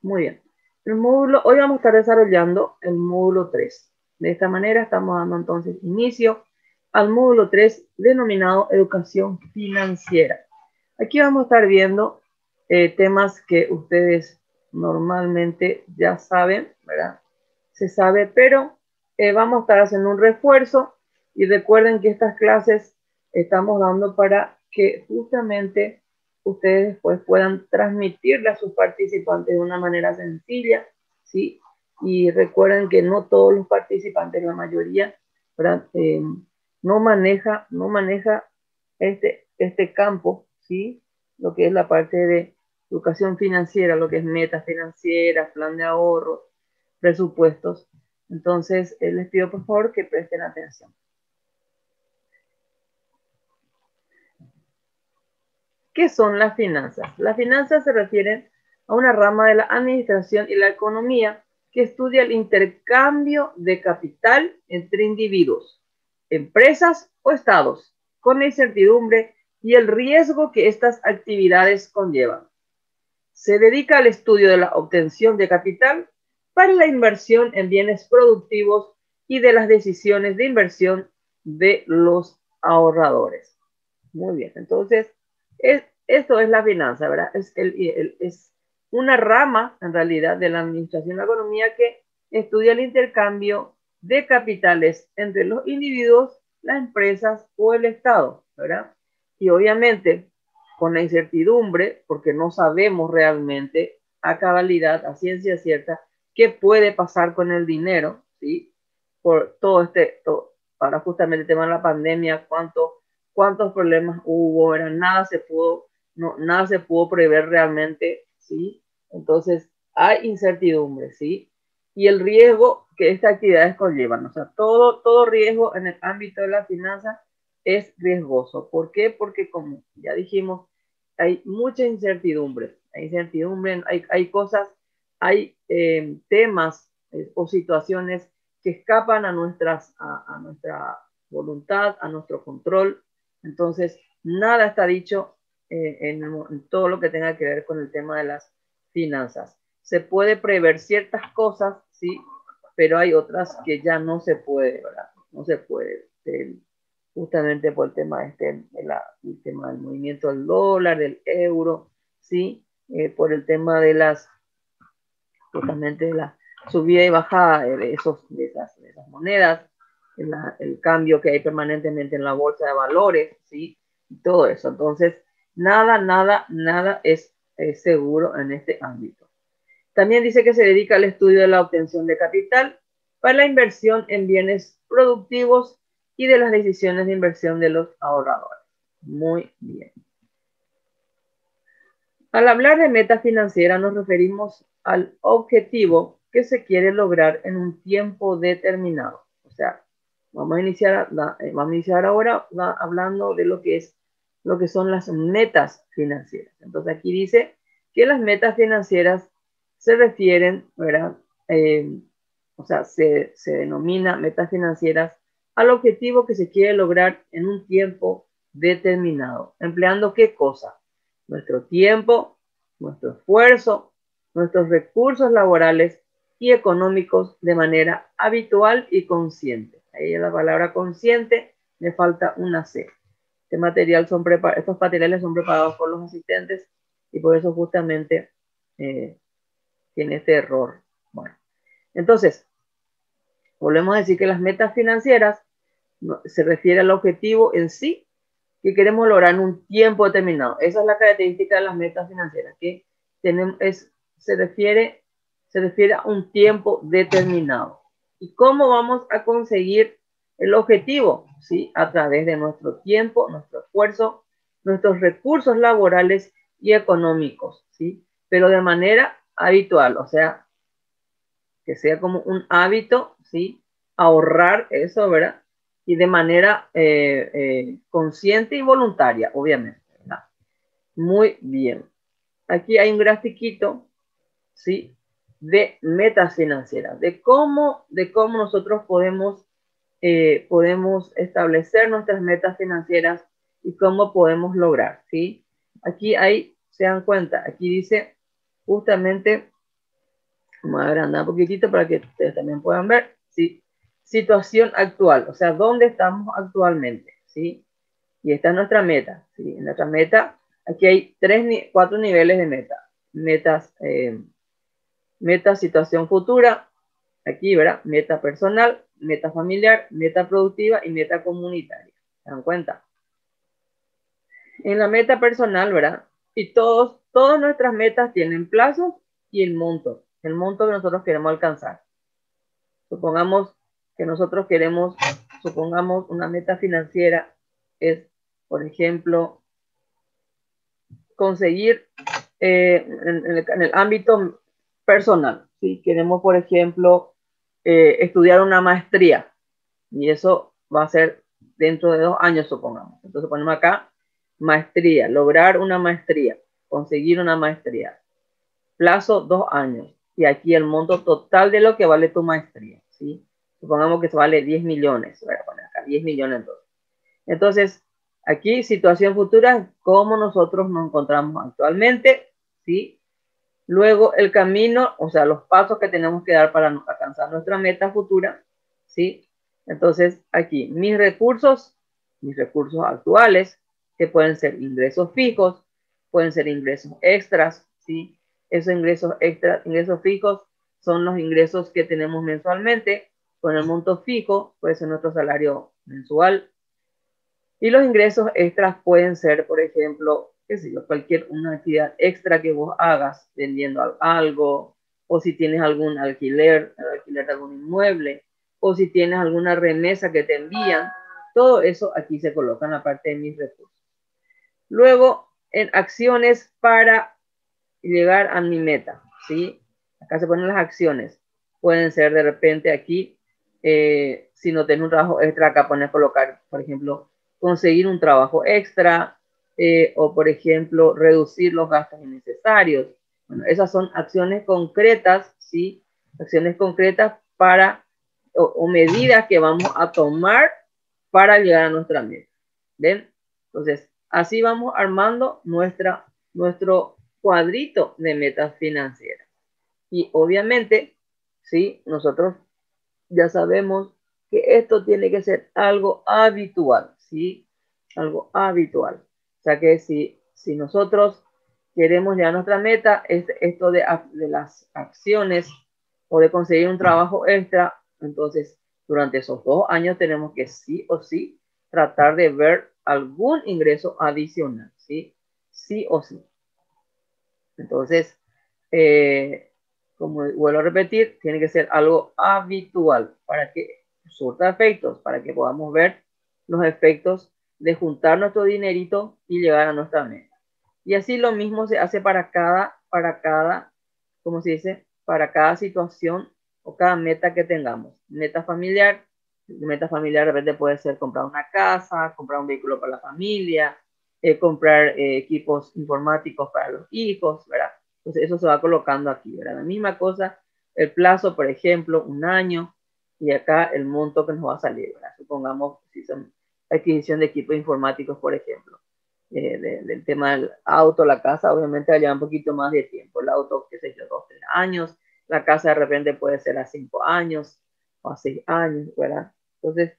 Muy bien. Hoy vamos a estar desarrollando el módulo 3. De esta manera estamos dando entonces inicio al módulo 3 denominado Educación Financiera. Aquí vamos a estar viendo temas que ustedes normalmente ya saben, ¿verdad? Se sabe, pero vamos a estar haciendo un refuerzo y recuerden que estas clases estamos dando para que justamente ustedes después puedan transmitirle a sus participantes de una manera sencilla, ¿sí? Y recuerden que no todos los participantes, la mayoría, ¿verdad? No maneja este campo, ¿sí? Lo que es la parte de educación financiera, lo que es metas financieras, plan de ahorro, presupuestos. Entonces, les pido por favor que presten atención. ¿Qué son las finanzas? Las finanzas se refieren a una rama de la administración y la economía que estudia el intercambio de capital entre individuos, empresas o estados, con la incertidumbre y el riesgo que estas actividades conllevan. Se dedica al estudio de la obtención de capital para la inversión en bienes productivos y de las decisiones de inversión de los ahorradores. Muy bien, entonces, esto es la finanza, ¿verdad? Es una rama, en realidad, de la administración de la economía que estudia el intercambio de capitales entre los individuos, las empresas o el Estado, ¿verdad? Y obviamente, con la incertidumbre, porque no sabemos realmente a cabalidad, a ciencia cierta, qué puede pasar con el dinero, ¿sí? Por para justamente el tema de la pandemia, cuántos problemas hubo, ¿verdad? Nada se pudo prever realmente, ¿sí? Entonces, hay incertidumbre, ¿sí? Y el riesgo que estas actividades conllevan, o sea, todo riesgo en el ámbito de la finanza es riesgoso. ¿Por qué? Porque como ya dijimos, hay mucha incertidumbre, hay cosas, hay temas o situaciones que escapan a nuestra voluntad, a nuestro control. Entonces, nada está dicho en todo lo que tenga que ver con el tema de las finanzas. Se puede prever ciertas cosas, sí, pero hay otras que ya no se puede, ¿verdad? No se puede, justamente por el tema, el tema del movimiento del dólar, del euro, sí, por el tema de justamente de la subida y bajada de esas monedas, el cambio que hay permanentemente en la bolsa de valores, ¿sí? Y todo eso. Entonces, nada es seguro en este ámbito. También dice que se dedica al estudio de la obtención de capital para la inversión en bienes productivos y de las decisiones de inversión de los ahorradores. Muy bien. Al hablar de meta financiera nos referimos al objetivo que se quiere lograr en un tiempo determinado. O sea, vamos a iniciar ahora hablando de lo que son las metas financieras. Entonces aquí dice que las metas financieras se refieren, ¿verdad? O sea, se denomina metas financieras al objetivo que se quiere lograr en un tiempo determinado. ¿Empleando qué cosa? Nuestro tiempo, nuestro esfuerzo, nuestros recursos laborales y económicos de manera habitual y consciente. Ahí en la palabra consciente me falta una C. Estos materiales son preparados por los asistentes y por eso justamente tiene este error. Bueno, entonces, volvemos a decir que las metas financieras se refiere al objetivo en sí que queremos lograr en un tiempo determinado. Esa es la característica de las metas financieras, que se refiere a un tiempo determinado. ¿Y cómo vamos a conseguir el objetivo? ¿Sí? A través de nuestro tiempo, nuestro esfuerzo, nuestros recursos laborales y económicos, ¿sí? Pero de manera habitual, o sea, que sea como un hábito, ¿sí? Ahorrar eso, ¿verdad? Y de manera consciente y voluntaria, obviamente, ¿verdad? Muy bien. Aquí hay un grafiquito, ¿sí? De metas financieras, de cómo nosotros podemos establecer nuestras metas financieras y cómo podemos lograr, ¿sí? Aquí se dan cuenta, aquí dice justamente Vamos a agrandar un poquitito para que ustedes también puedan ver, ¿sí? Situación actual, o sea, ¿dónde estamos actualmente? ¿Sí? Y esta es nuestra meta, ¿sí? En nuestra meta, aquí hay 4 niveles de meta. Metas, meta situación futura, aquí, ¿verdad? Meta personal, meta familiar, meta productiva y meta comunitaria. ¿Se dan cuenta? En la meta personal, ¿verdad? Y todas nuestras metas tienen plazos y el monto que nosotros queremos alcanzar. Supongamos que nosotros queremos, supongamos una meta financiera es, por ejemplo, conseguir en el ámbito personal. Si queremos, por ejemplo, estudiar una maestría y eso va a ser dentro de 2 años, supongamos. Entonces ponemos acá maestría, lograr una maestría, conseguir una maestría. Plazo 2 años. Y aquí el monto total de lo que vale tu maestría. ¿Sí? Supongamos que se vale 10 millones. Voy a poner acá 10 millones entonces. Entonces, aquí situación futura, cómo nosotros nos encontramos actualmente. ¿Sí? Luego el camino, o sea, los pasos que tenemos que dar para alcanzar nuestra meta futura. ¿Sí? Entonces, aquí mis recursos actuales, que pueden ser ingresos fijos, pueden ser ingresos extras, ¿sí? Esos ingresos extras, ingresos fijos, son los ingresos que tenemos mensualmente, con el monto fijo, puede ser nuestro salario mensual. Y los ingresos extras pueden ser, por ejemplo, qué sé yo, cualquier una actividad extra que vos hagas vendiendo algo, o si tienes algún alquiler de algún inmueble, o si tienes alguna remesa que te envían, todo eso aquí se coloca en la parte de mis recursos. Luego, en acciones para llegar a mi meta, ¿sí? Acá se ponen las acciones. Pueden ser de repente aquí, si no tengo un trabajo extra, acá pones colocar, por ejemplo, conseguir un trabajo extra, o por ejemplo, reducir los gastos innecesarios. Bueno, esas son acciones concretas, ¿sí? Acciones concretas para, o medidas que vamos a tomar para llegar a nuestra meta. ¿Ven? Entonces, así vamos armando nuestro cuadrito de metas financieras. Y obviamente, sí, nosotros ya sabemos que esto tiene que ser algo habitual, ¿sí? Algo habitual. O sea que si nosotros queremos llegar a nuestra meta, es esto de las acciones o de conseguir un trabajo extra, entonces durante esos 2 años tenemos que sí o sí tratar de ver algún ingreso adicional, ¿sí? Sí o sí. Entonces, como vuelvo a repetir, tiene que ser algo habitual para que surta efectos, para que podamos ver los efectos de juntar nuestro dinerito y llegar a nuestra meta. Y así lo mismo se hace para cada, ¿cómo se dice? Para cada situación o cada meta que tengamos. Meta familiar de repente puede ser comprar una casa, comprar un vehículo para la familia, comprar equipos informáticos para los hijos, ¿verdad? Entonces eso se va colocando aquí, ¿verdad? La misma cosa, el plazo, por ejemplo, 1 año, y acá el monto que nos va a salir, ¿verdad? Supongamos si son adquisición de equipos informáticos, por ejemplo. Del tema del auto, la casa, obviamente va a llevar un poquito más de tiempo. El auto, qué sé yo, 2, 3 años. La casa de repente puede ser a 5 años o a 6 años, ¿verdad? Entonces,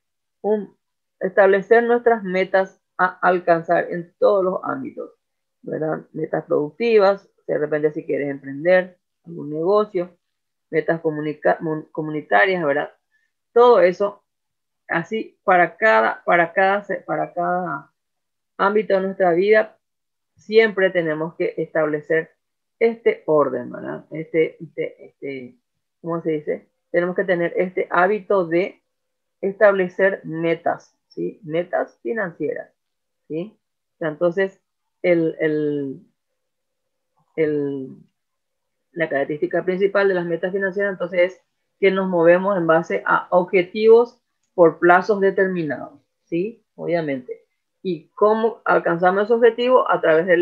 establecer nuestras metas a alcanzar en todos los ámbitos, ¿verdad? Metas productivas, de repente si quieres emprender algún negocio, metas comunitarias, ¿verdad? Todo eso, así para cada ámbito de nuestra vida, siempre tenemos que establecer este orden, ¿verdad? ¿Cómo se dice? Tenemos que tener este hábito de establecer metas, ¿sí? Metas financieras, ¿sí? Entonces, el, el, el, la característica principal de las metas financieras, entonces, es que nos movemos en base a objetivos por plazos determinados, ¿sí? Obviamente. ¿Y cómo alcanzamos esos objetivos? A través de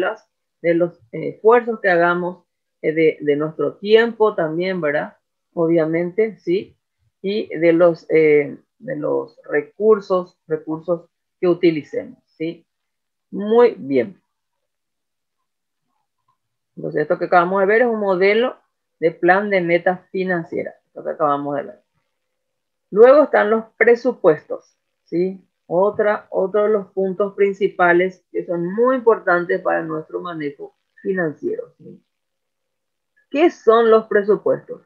los esfuerzos que hagamos, de nuestro tiempo también, ¿verdad? Obviamente, ¿sí? Y de los recursos que utilicemos, ¿sí? Muy bien. Entonces, esto que acabamos de ver es un modelo de plan de metas financieras, lo que acabamos de ver. Luego están los presupuestos, ¿sí? Otro de los puntos principales que son muy importantes para nuestro manejo financiero, ¿sí? ¿Qué son los presupuestos?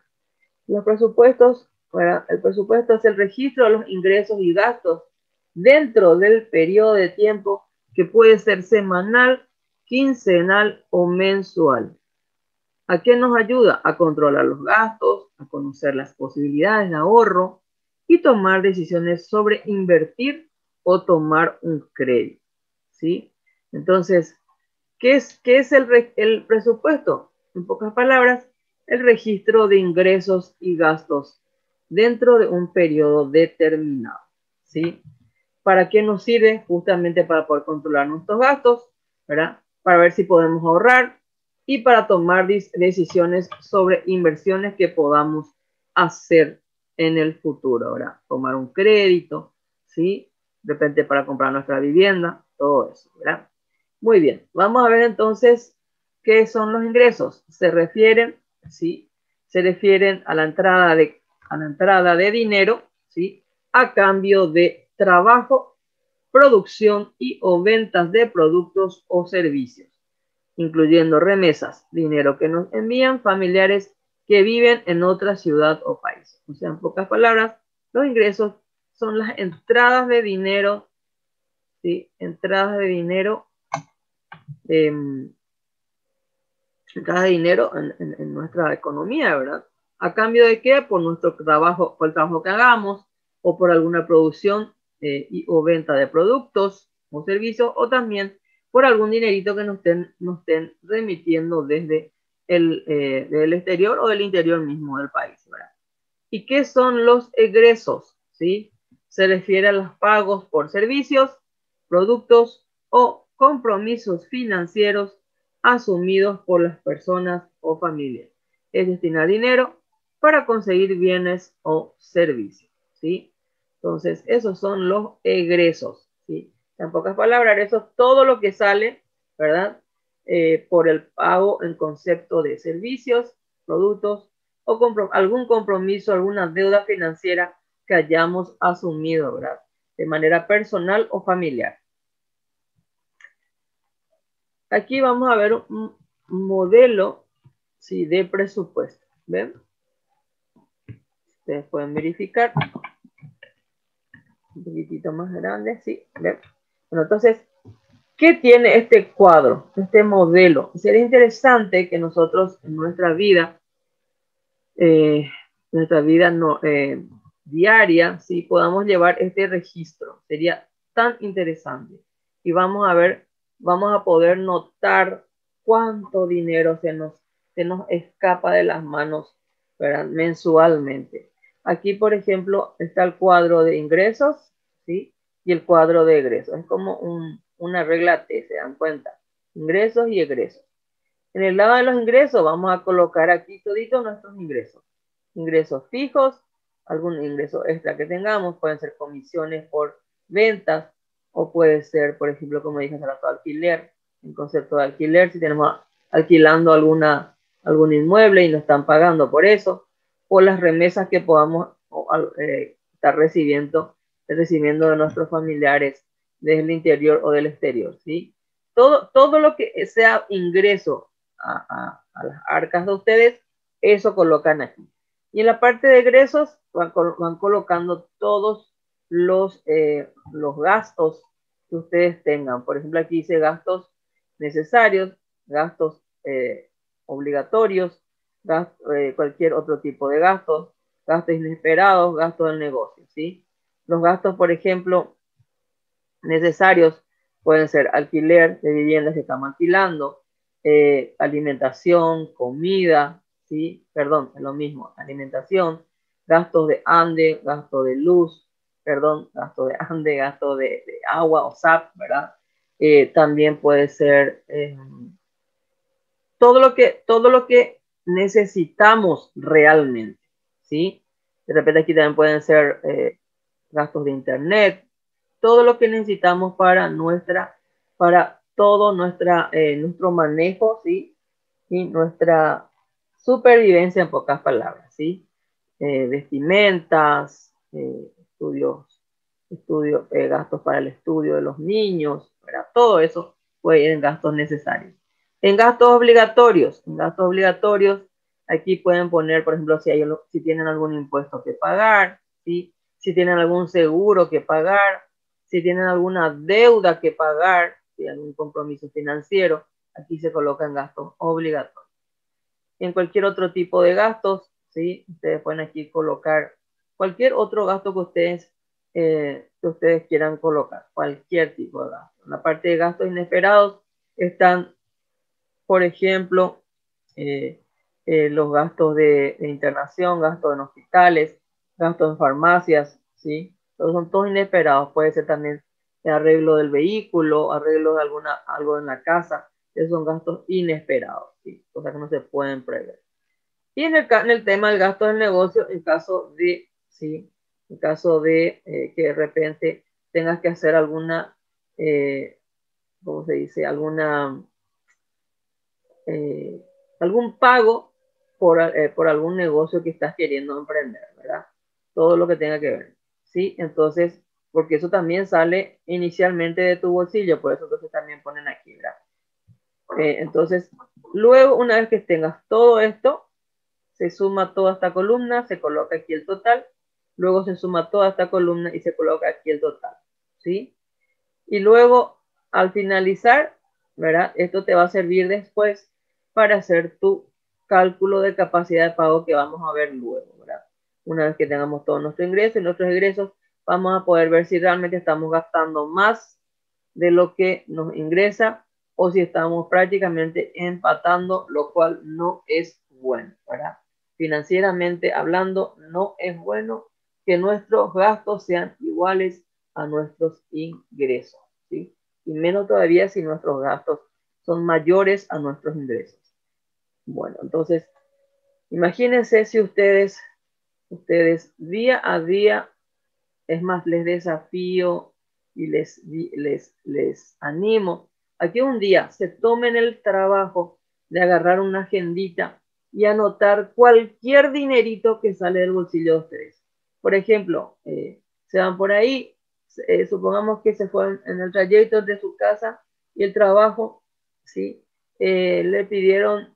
Los presupuestos, bueno, el presupuesto es el registro de los ingresos y gastos dentro del periodo de tiempo que puede ser semanal, quincenal o mensual. ¿A qué nos ayuda? A controlar los gastos, a conocer las posibilidades de ahorro y tomar decisiones sobre invertir o tomar un crédito, ¿sí? Entonces, ¿qué es el presupuesto? En pocas palabras, el registro de ingresos y gastos dentro de un periodo determinado, ¿sí? ¿Para qué nos sirve? Justamente para poder controlar nuestros gastos, ¿verdad? Para ver si podemos ahorrar y para tomar decisiones sobre inversiones que podamos hacer en el futuro, ¿verdad? Tomar un crédito, ¿sí? De repente para comprar nuestra vivienda, todo eso, ¿verdad? Muy bien, vamos a ver entonces qué son los ingresos. Se refieren, ¿sí? Se refieren a la entrada de dinero, ¿sí? A cambio de trabajo, producción y o ventas de productos o servicios, incluyendo remesas, dinero que nos envían familiares que viven en otra ciudad o país. O sea, en pocas palabras, los ingresos son las entradas de dinero, ¿sí? Entradas de dinero, entradas de dinero en nuestra economía, ¿verdad? ¿A cambio de qué? Por nuestro trabajo, por el trabajo que hagamos o por alguna producción o venta de productos o servicios, o también por algún dinerito que nos estén remitiendo desde del exterior o del interior mismo del país, ¿verdad? ¿Y qué son los egresos? ¿Sí? Se refiere a los pagos por servicios, productos o compromisos financieros asumidos por las personas o familias. Es destinar dinero para conseguir bienes o servicios, ¿sí? Entonces, esos son los egresos, ¿sí? En pocas palabras, eso es todo lo que sale, ¿verdad? Por el pago en concepto de servicios, productos o algún compromiso, alguna deuda financiera que hayamos asumido, ¿verdad? De manera personal o familiar. Aquí vamos a ver un modelo, ¿sí? De presupuesto. ¿Ven? Ustedes pueden verificar. Un poquitito más grande, ¿sí? ¿Ven? Bueno, entonces, ¿qué tiene este cuadro, este modelo? Sería interesante que nosotros en nuestra vida no, diaria, ¿sí? Podamos llevar este registro. Sería tan interesante. Y vamos a ver, vamos a poder notar cuánto dinero se nos escapa de las manos, ¿verdad? Mensualmente. Aquí, por ejemplo, está el cuadro de ingresos, ¿sí? Y el cuadro de egresos. Es como una regla T, ¿se dan cuenta? Ingresos y egresos. En el lado de los ingresos vamos a colocar aquí toditos nuestros ingresos. Ingresos fijos, algún ingreso extra que tengamos, pueden ser comisiones por ventas o puede ser, por ejemplo, como dije hace rato, alquiler. En concepto de alquiler, si tenemos alquilando algún inmueble y nos están pagando por eso, o las remesas que podamos estar recibiendo de nuestros familiares desde el interior o del exterior, ¿sí? Todo lo que sea ingreso a las arcas de ustedes, eso colocan aquí. Y en la parte de egresos van colocando todos los gastos que ustedes tengan. Por ejemplo, aquí dice gastos necesarios, gastos obligatorios, cualquier otro tipo de gastos, gastos inesperados, gastos del negocio, ¿sí? Los gastos, por ejemplo, necesarios pueden ser alquiler de viviendas que estamos alquilando, alimentación, comida, ¿sí? Perdón, es lo mismo, alimentación, gastos de ande, gasto de luz, perdón, gasto de ande, gasto de agua o SAP, ¿verdad? También puede ser todo lo que necesitamos realmente, ¿sí? De repente aquí también pueden ser gastos de internet, todo lo que necesitamos para todo nuestro manejo, ¿sí? Y supervivencia en pocas palabras, ¿sí? Vestimentas, gastos para el estudio de los niños, ¿verdad? Todo eso puede ir en gastos necesarios. En gastos obligatorios, aquí pueden poner, por ejemplo, si tienen algún impuesto que pagar, ¿sí? Si tienen algún seguro que pagar, si tienen alguna deuda que pagar, si hay algún compromiso financiero, aquí se colocan gastos obligatorios. En cualquier otro tipo de gastos, ¿sí? Ustedes pueden aquí colocar cualquier otro gasto que ustedes quieran colocar, cualquier tipo de gasto. En la parte de gastos inesperados están, por ejemplo, los gastos de internación, gastos en hospitales, gastos en farmacias, ¿sí? Son todos inesperados. Puede ser también el arreglo del vehículo, arreglo de algo en la casa. Esos son gastos inesperados, ¿sí? Cosas que no se pueden prever. Y en el tema del gasto del negocio, en caso de, ¿sí? En caso de que de repente tengas que hacer alguna, ¿cómo se dice? Algún pago por algún negocio que estás queriendo emprender, ¿verdad? Todo lo que tenga que ver, ¿sí? Entonces, porque eso también sale inicialmente de tu bolsillo, por eso entonces también ponen aquí, ¿verdad? Entonces, luego, una vez que tengas todo esto, se suma toda esta columna, se coloca aquí el total, luego se suma toda esta columna y se coloca aquí el total, ¿sí? Y luego, al finalizar, ¿verdad? Esto te va a servir después para hacer tu cálculo de capacidad de pago que vamos a ver luego, ¿verdad? Una vez que tengamos todo nuestro ingreso y nuestros egresos, vamos a poder ver si realmente estamos gastando más de lo que nos ingresa o si estamos prácticamente empatando, lo cual no es bueno, ¿verdad? Financieramente hablando, no es bueno que nuestros gastos sean iguales a nuestros ingresos, ¿sí? Y menos todavía si nuestros gastos son mayores a nuestros ingresos. Bueno, entonces, imagínense si ustedes día a día, es más, les desafío y les animo a que un día se tomen el trabajo de agarrar una agendita y anotar cualquier dinerito que sale del bolsillo de ustedes. Por ejemplo, se van por ahí, supongamos que se fueron en el trayecto de su casa y el trabajo, ¿sí? Le pidieron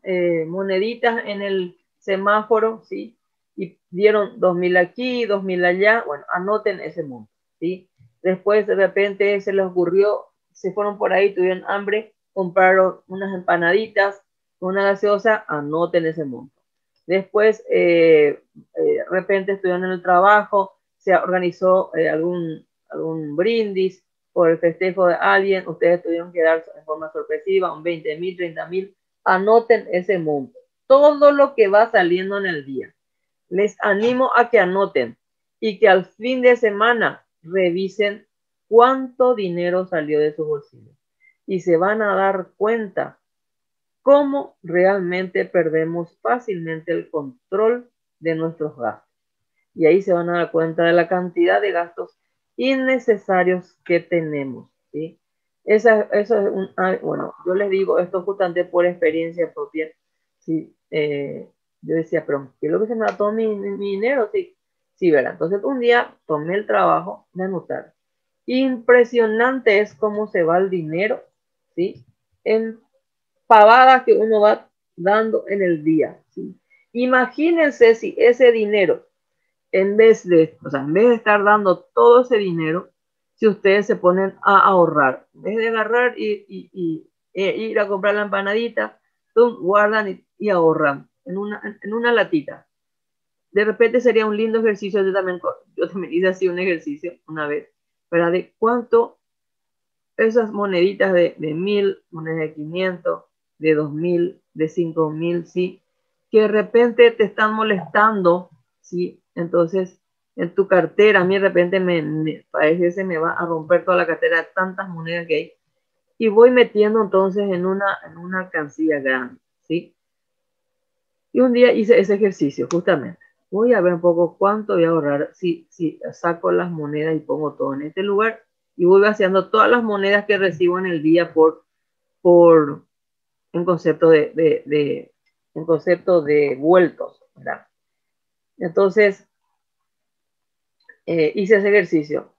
moneditas en el semáforo, ¿sí? Y dieron 2.000 aquí, 2.000 allá, bueno, anoten ese monto, ¿sí? Después de repente se les ocurrió, se fueron por ahí, tuvieron hambre, compraron unas empanaditas, una gaseosa, anoten ese monto. Después, de repente estuvieron en el trabajo, se organizó algún brindis por el festejo de alguien, ustedes tuvieron que dar en forma sorpresiva un 20.000, 30.000, anoten ese monto. Todo lo que va saliendo en el día. Les animo a que anoten y que al fin de semana revisen cuánto dinero salió de su bolsillo. Y se van a dar cuenta cómo realmente perdemos fácilmente el control de nuestros gastos. Y ahí se van a dar cuenta de la cantidad de gastos innecesarios que tenemos, ¿sí? Eso es bueno, yo les digo esto justamente por experiencia propia, ¿sí? Yo decía, pero ¿qué es lo que se me da todo mi dinero? Sí, sí, ¿verdad? Entonces un día tomé el trabajo de anotar. Impresionante es cómo se va el dinero, ¿sí? En pavadas que uno va dando en el día, ¿sí? Imagínense si ese dinero en vez de estar dando todo ese dinero, si ustedes se ponen a ahorrar, en vez de agarrar ir a comprar la empanadita, guardan y ahorran en una latita. De repente sería un lindo ejercicio. Yo también hice así un ejercicio una vez, ¿verdad? De cuánto esas moneditas de 1.000, monedas de 500, de 2.000, de 5.000, ¿sí? Que de repente te están molestando, ¿sí? Entonces, en tu cartera, a mí de repente parece que se me va a romper toda la cartera de tantas monedas que hay. Y voy metiendo entonces en una alcancía grande, ¿sí? Y un día hice ese ejercicio, justamente. Voy a ver un poco cuánto voy a ahorrar si saco las monedas y pongo todo en este lugar y voy vaciando todas las monedas que recibo en el día en concepto de en concepto de vueltos, ¿verdad? Entonces, hice ese ejercicio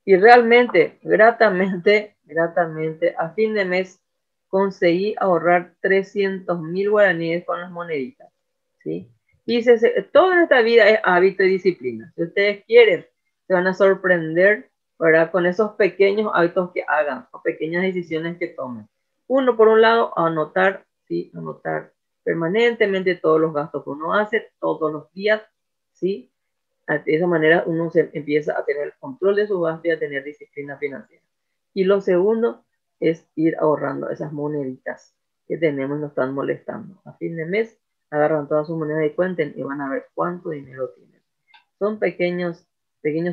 y realmente, gratamente, a fin de mes conseguí ahorrar 300.000 guaraníes con las moneditas, ¿sí? Toda esta vida es hábito y disciplina. Si ustedes quieren, se van a sorprender, ¿verdad? Con esos pequeños hábitos que hagan o pequeñas decisiones que tomen. Uno, por un lado, anotar, ¿sí? Anotar permanentemente todos los gastos que uno hace todos los días, ¿sí? De esa manera uno se empieza a tener el control de su gasto y a tener disciplina financiera. Y lo segundo es ir ahorrando esas moneditas que tenemos y nos están molestando. A fin de mes agarran todas sus monedas y cuenten y van a ver cuánto dinero tienen. Son pequeños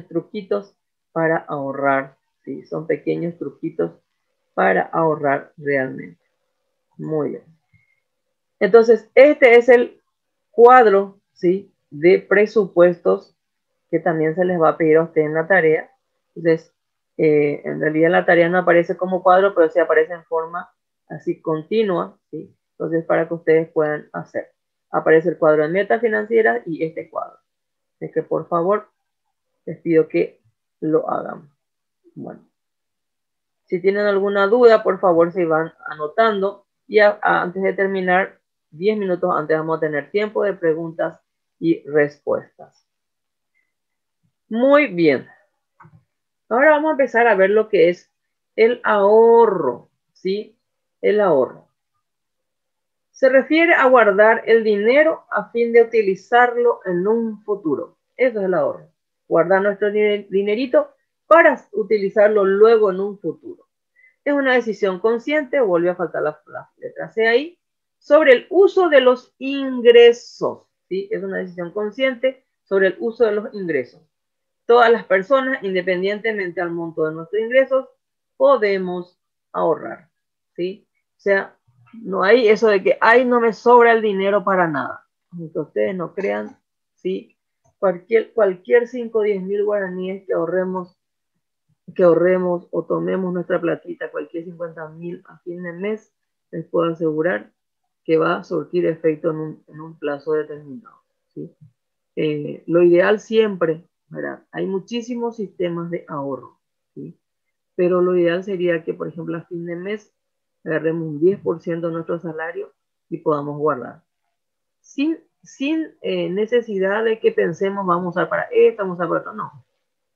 truquitos para ahorrar, ¿sí? Son pequeños truquitos para ahorrar realmente. Muy bien. Entonces, este es el cuadro, ¿sí? De presupuestos que también se les va a pedir a usted en la tarea. Entonces, en realidad la tarea no aparece como cuadro, pero sí aparece en forma así continua, ¿sí? Entonces, para que ustedes puedan hacer. Aparece el cuadro de metas financieras y este cuadro. Así que, por favor, les pido que lo hagan. Bueno, si tienen alguna duda, por favor, se van anotando. Y antes de terminar, 10 minutos antes vamos a tener tiempo de preguntas y respuestas. Muy bien. Ahora vamos a empezar a ver lo que es el ahorro, ¿sí? El ahorro. Se refiere a guardar el dinero a fin de utilizarlo en un futuro. Eso es el ahorro. Guardar nuestro dinerito para utilizarlo luego en un futuro. Es una decisión consciente, vuelve a faltar la letra C ahí, sobre el uso de los ingresos, ¿sí? Es una decisión consciente sobre el uso de los ingresos. Todas las personas, independientemente al monto de nuestros ingresos, podemos ahorrar, ¿sí? O sea, no hay eso de que, ay, no me sobra el dinero para nada. Aunque ustedes no crean, ¿sí? Cualquier 5 o 10 mil guaraníes que ahorremos o tomemos nuestra platita, cualquier 50.000 a fin de mes, les puedo asegurar que va a surtir efecto en un plazo determinado, ¿sí? Lo ideal siempre, ¿verdad? Hay muchísimos sistemas de ahorro, ¿sí? Pero lo ideal sería que, por ejemplo, a fin de mes agarremos un 10% de nuestro salario y podamos guardar. Sin necesidad de que pensemos, vamos a usar para esto, vamos a usar para esto. No.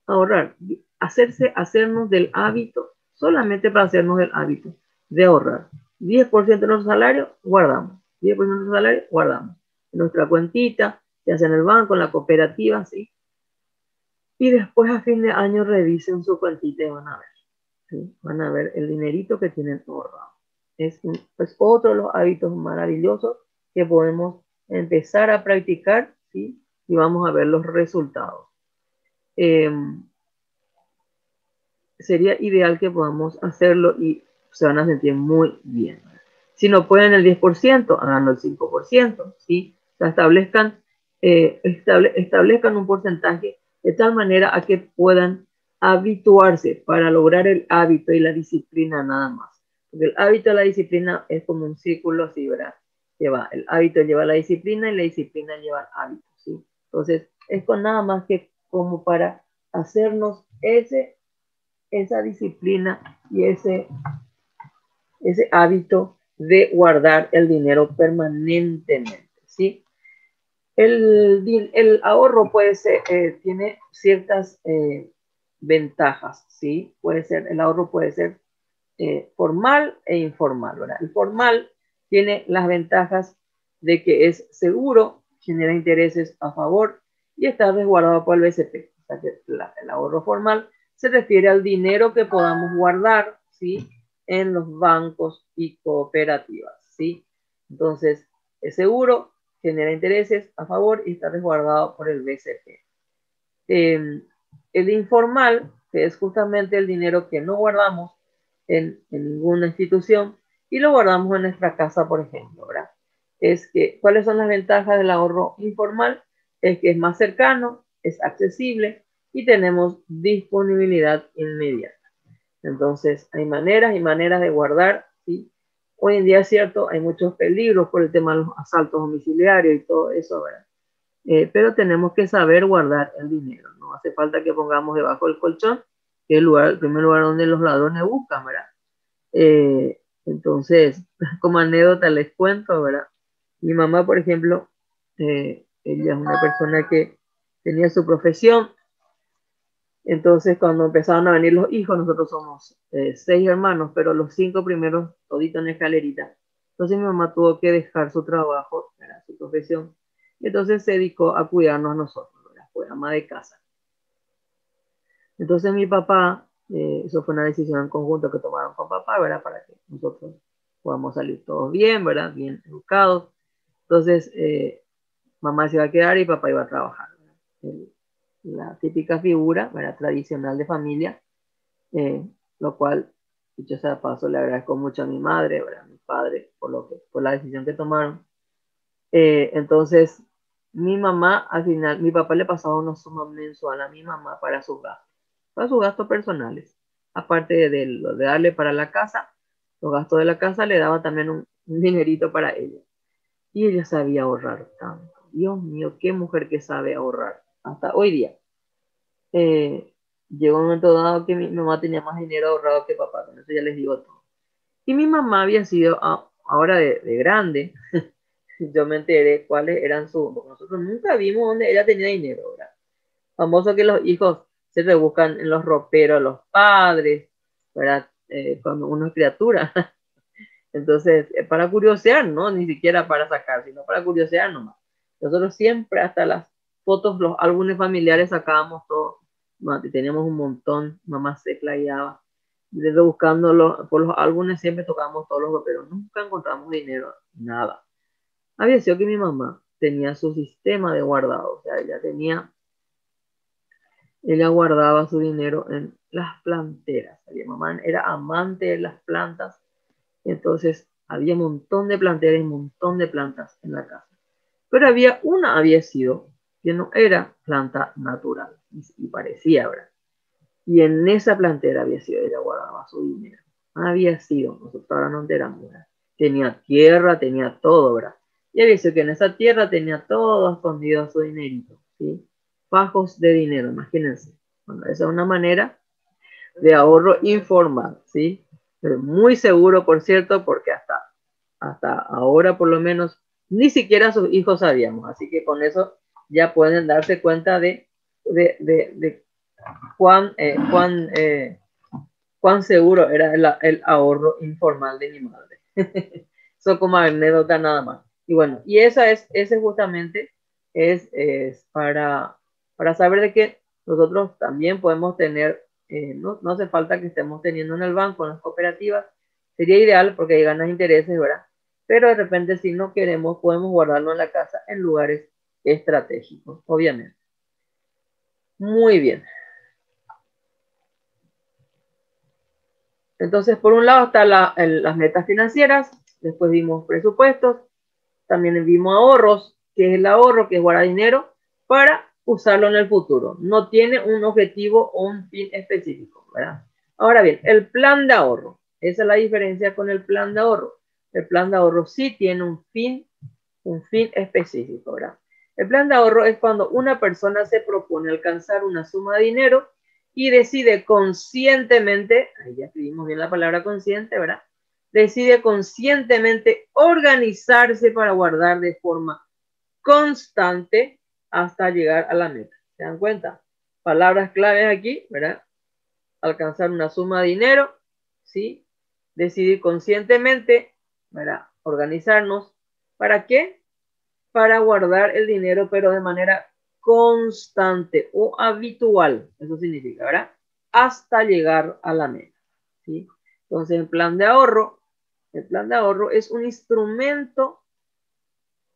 Ahorrar. Hacernos del hábito, solamente para hacernos del hábito de ahorrar. 10% de nuestro salario, guardamos. 10% de nuestro salario, guardamos. En nuestra cuentita, ya sea en el banco, en la cooperativa, ¿sí? Y después a fin de año revisen su cuentita y van a ver, ¿sí? Van a ver el dinerito que tienen ahorrado. Es otro de los hábitos maravillosos que podemos empezar a practicar, ¿sí? Y vamos a ver los resultados. Sería ideal que podamos hacerlo y se van a sentir muy bien. Si no pueden el 10%, háganlo el 5%, ¿sí? O sea, establezcan un porcentaje de tal manera a que puedan habituarse para lograr el hábito y la disciplina nada más. Porque el hábito y la disciplina es como un círculo así, ¿verdad? El hábito lleva a la disciplina y la disciplina lleva al hábito, ¿sí? Entonces, es con nada más que como para hacernos esa disciplina y ese hábito de guardar el dinero permanentemente, ¿sí? El ahorro puede ser, tiene ciertas ventajas, ¿sí? El ahorro puede ser formal e informal, ¿verdad? El formal tiene las ventajas de que es seguro, genera intereses a favor y está resguardado por el BCP. O sea que el ahorro formal se refiere al dinero que podamos guardar, ¿sí? En los bancos y cooperativas, ¿sí? Entonces, es seguro, genera intereses a favor y está resguardado por el BCP. El informal, que es justamente el dinero que no guardamos en ninguna institución y lo guardamos en nuestra casa, por ejemplo, ¿verdad? ¿Cuáles son las ventajas del ahorro informal? Es que es más cercano, es accesible y tenemos disponibilidad inmediata. Entonces, hay maneras y maneras de guardar, ¿sí? hoy en día es cierto, hay muchos peligros por el tema de los asaltos domiciliarios y todo eso, ¿verdad? Pero tenemos que saber guardar el dinero. No hace falta que pongamos debajo del colchón, que es el primer lugar donde los ladrones buscan, ¿verdad? Entonces, como anécdota les cuento, ¿verdad? Mi mamá, por ejemplo, ella es una persona que tenía su profesión. Entonces, cuando empezaron a venir los hijos, nosotros somos 6 hermanos, pero los 5 primeros toditos en escalerita. Entonces, mi mamá tuvo que dejar su trabajo, ¿verdad? Su profesión. Y entonces se dedicó a cuidarnos a nosotros, ¿verdad? Fue ama de casa. Entonces, mi papá, eso fue una decisión en conjunto que tomaron con papá, ¿verdad? Para que nosotros podamos salir todos bien, ¿verdad? Bien educados. Entonces, mamá se iba a quedar y papá iba a trabajar, ¿verdad? La típica figura, ¿verdad? Tradicional de familia, lo cual, dicho sea de paso, le agradezco mucho a mi madre, ¿verdad? A mi padre, por la decisión que tomaron. Entonces, mi mamá, al final, mi papá le pasaba una suma mensual a mi mamá para sus gastos personales. Aparte de lo de darle para la casa, los gastos de la casa le daba también un dinerito para ella. Y ella sabía ahorrar tanto. Dios mío, qué mujer que sabe ahorrar. Hasta hoy día. Eh, Llegó un momento dado que mi mamá tenía más dinero ahorrado que papá. Con eso ya les digo todo. Y mi mamá había sido, ahora de grande, yo me enteré cuáles eran sus. Nosotros nunca vimos dónde ella tenía dinero, ¿verdad? Famoso que los hijos se rebuscan en los roperos, los padres, ¿verdad? Cuando uno es criatura. Entonces, para curiosear, ¿no? Ni siquiera para sacar, sino para curiosear nomás. Nosotros siempre, hasta las fotos, los álbumes familiares sacábamos todo. Teníamos un montón, mamá se playaba. Desde buscándolo por los álbumes siempre tocábamos todos los, pero nunca encontramos dinero, nada. Había sido que mi mamá tenía su sistema de guardado, o sea, ella guardaba su dinero en las planteras. Mi mamá era amante de las plantas, entonces había un montón de planteras y un montón de plantas en la casa. Pero había sido que no era planta natural y parecía, ¿verdad? Y en esa plantera había sido, ella guardaba su dinero. Había sido, nosotros ahora no enteramos, ¿verdad? Tenía tierra, tenía todo, ¿verdad? Y había sido que en esa tierra tenía todo escondido su dinerito, ¿sí? Fajos de dinero, imagínense. Bueno, esa es una manera de ahorro informal, ¿sí? Pero muy seguro, por cierto, porque hasta ahora por lo menos ni siquiera sus hijos sabíamos. Así que con eso ya pueden darse cuenta de cuán seguro era el ahorro informal de mi madre. Eso como anécdota nada más. Y bueno, y ese justamente es para saber de que nosotros también podemos tener, no hace falta que estemos teniendo en el banco, en las cooperativas, sería ideal porque hay ganas de intereses, ¿verdad? Pero de repente si no queremos, podemos guardarlo en la casa en lugares estratégicos, obviamente. Muy bien. Entonces, por un lado están las metas financieras, después vimos presupuestos, también vimos ahorros, que es el ahorro, que es guardar dinero para usarlo en el futuro. No tiene un objetivo o un fin específico, ¿verdad? Ahora bien, el plan de ahorro. Esa es la diferencia con el plan de ahorro. El plan de ahorro sí tiene un fin específico, ¿verdad? El plan de ahorro es cuando una persona se propone alcanzar una suma de dinero y decide conscientemente, ahí ya escribimos bien la palabra consciente, ¿verdad? Decide conscientemente organizarse para guardar de forma constante hasta llegar a la meta. ¿Se dan cuenta? Palabras claves aquí, ¿verdad? Alcanzar una suma de dinero, ¿sí? Decidir conscientemente, ¿verdad? Organizarnos. ¿Para qué? Para guardar el dinero, pero de manera constante o habitual. Eso significa, ¿verdad? Hasta llegar a la meta, ¿sí? Entonces, el plan de ahorro es un instrumento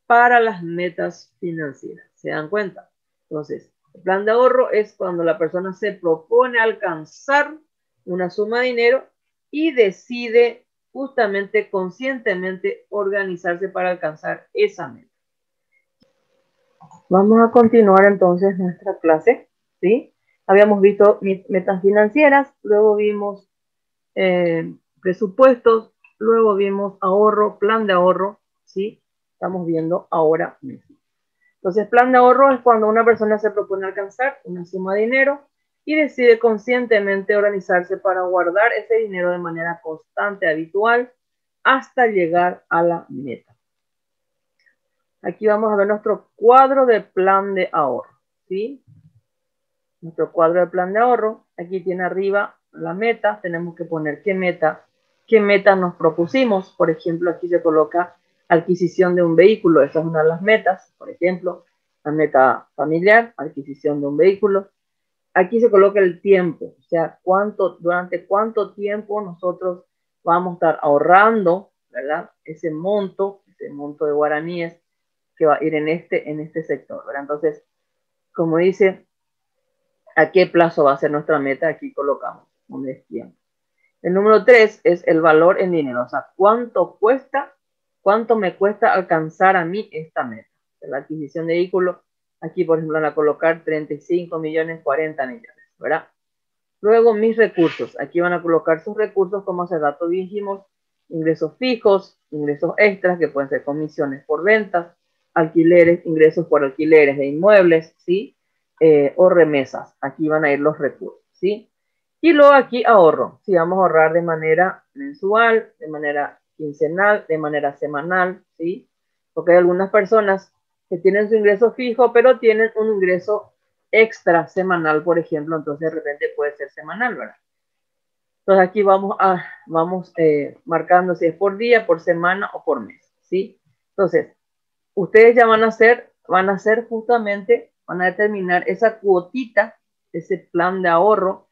para las metas financieras. ¿Se dan cuenta? Entonces, el plan de ahorro es cuando la persona se propone alcanzar una suma de dinero y decide justamente, conscientemente, organizarse para alcanzar esa meta. Vamos a continuar entonces nuestra clase, ¿sí? Habíamos visto metas financieras, luego vimos presupuestos, luego vimos ahorro, plan de ahorro, ¿sí? Estamos viendo ahora mismo. Entonces, plan de ahorro es cuando una persona se propone alcanzar una suma de dinero y decide conscientemente organizarse para guardar ese dinero de manera constante, habitual, hasta llegar a la meta. Aquí vamos a ver nuestro cuadro de plan de ahorro, ¿sí? Nuestro cuadro de plan de ahorro. Aquí tiene arriba la meta. Tenemos que poner qué meta nos propusimos. Por ejemplo, aquí se coloca adquisición de un vehículo. Esa es una de las metas. Por ejemplo, la meta familiar, adquisición de un vehículo. Aquí se coloca el tiempo, o sea, durante cuánto tiempo nosotros vamos a estar ahorrando, ¿verdad? Ese monto de guaraníes que va a ir en este sector, ¿verdad? Entonces, como dice, ¿a qué plazo va a ser nuestra meta? Aquí colocamos un tiempo. El número 3 es el valor en dinero, o sea, cuánto me cuesta alcanzar a mí esta meta. La adquisición de vehículos, aquí por ejemplo van a colocar 35 millones, 40 millones, ¿verdad? Luego mis recursos, aquí van a colocar sus recursos, como hace rato dijimos, ingresos fijos, ingresos extras, que pueden ser comisiones por ventas, alquileres, ingresos por alquileres de inmuebles, ¿sí? O remesas, aquí van a ir los recursos, ¿sí? Y luego aquí ahorro, si vamos a ahorrar de manera mensual, de manera quincenal, de manera semanal, ¿sí? Porque hay algunas personas que tienen su ingreso fijo, pero tienen un ingreso extra semanal, por ejemplo, entonces de repente puede ser semanal, ¿verdad? Entonces aquí vamos marcando si es por día, por semana o por mes, ¿sí? Entonces, ustedes ya van a hacer justamente, van a determinar esa cuotita, ese plan de ahorro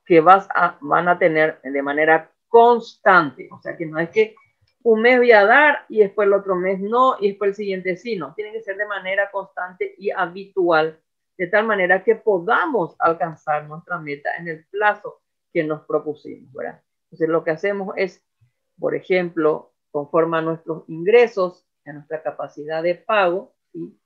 que van a tener de manera constante. O sea, que no es que un mes voy a dar y después el otro mes no y después el siguiente sí, no. Tiene que ser de manera constante y habitual, de tal manera que podamos alcanzar nuestra meta en el plazo que nos propusimos, ¿verdad? Entonces, lo que hacemos es, por ejemplo, conforme a nuestros ingresos, a nuestra capacidad de pago, ¿sí?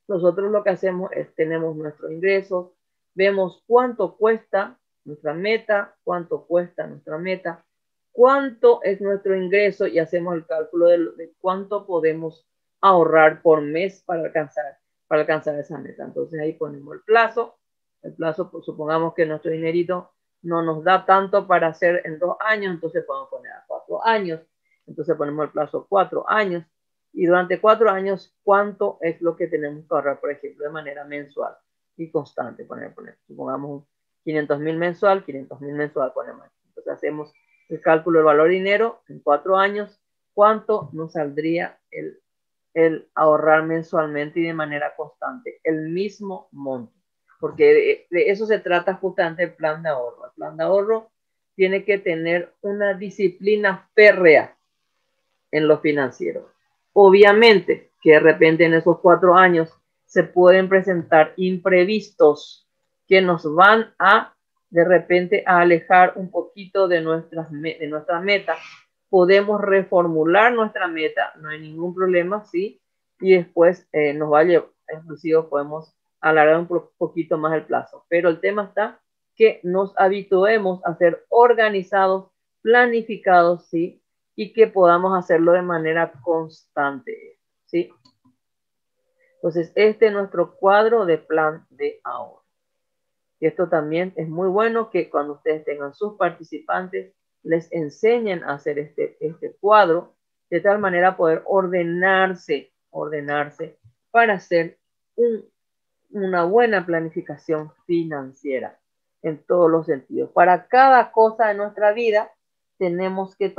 Nosotros lo que hacemos es, tenemos nuestros ingresos, vemos cuánto cuesta nuestra meta, cuánto cuesta nuestra meta, cuánto es nuestro ingreso y hacemos el cálculo de cuánto podemos ahorrar por mes para alcanzar esa meta. Entonces ahí ponemos el plazo, pues, supongamos que nuestro dinerito no nos da tanto para hacer en 2 años, entonces podemos poner a 4 años, entonces ponemos el plazo 4 años, y durante 4 años, ¿cuánto es lo que tenemos que ahorrar, por ejemplo, de manera mensual y constante? Supongamos 500.000 mensual, 500.000 mensual, ponemos. Entonces hacemos el cálculo del valor de dinero en 4 años, ¿cuánto nos saldría el ahorrar mensualmente y de manera constante? El mismo monto, porque de eso se trata justamente el plan de ahorro. El plan de ahorro tiene que tener una disciplina férrea en lo financiero. Obviamente que de repente en esos 4 años se pueden presentar imprevistos que nos van a de repente a alejar un poquito de nuestra meta. Podemos reformular nuestra meta, no hay ningún problema, ¿sí? Y después nos va a llevar, inclusive podemos alargar un poquito más el plazo. Pero el tema está que nos habituemos a ser organizados, planificados, ¿sí? Y que podamos hacerlo de manera constante, ¿sí? Entonces, este es nuestro cuadro de plan de ahorro. Y esto también es muy bueno que cuando ustedes tengan sus participantes, les enseñen a hacer este cuadro, de tal manera poder ordenarse para hacer una buena planificación financiera en todos los sentidos. Para cada cosa de nuestra vida, tenemos que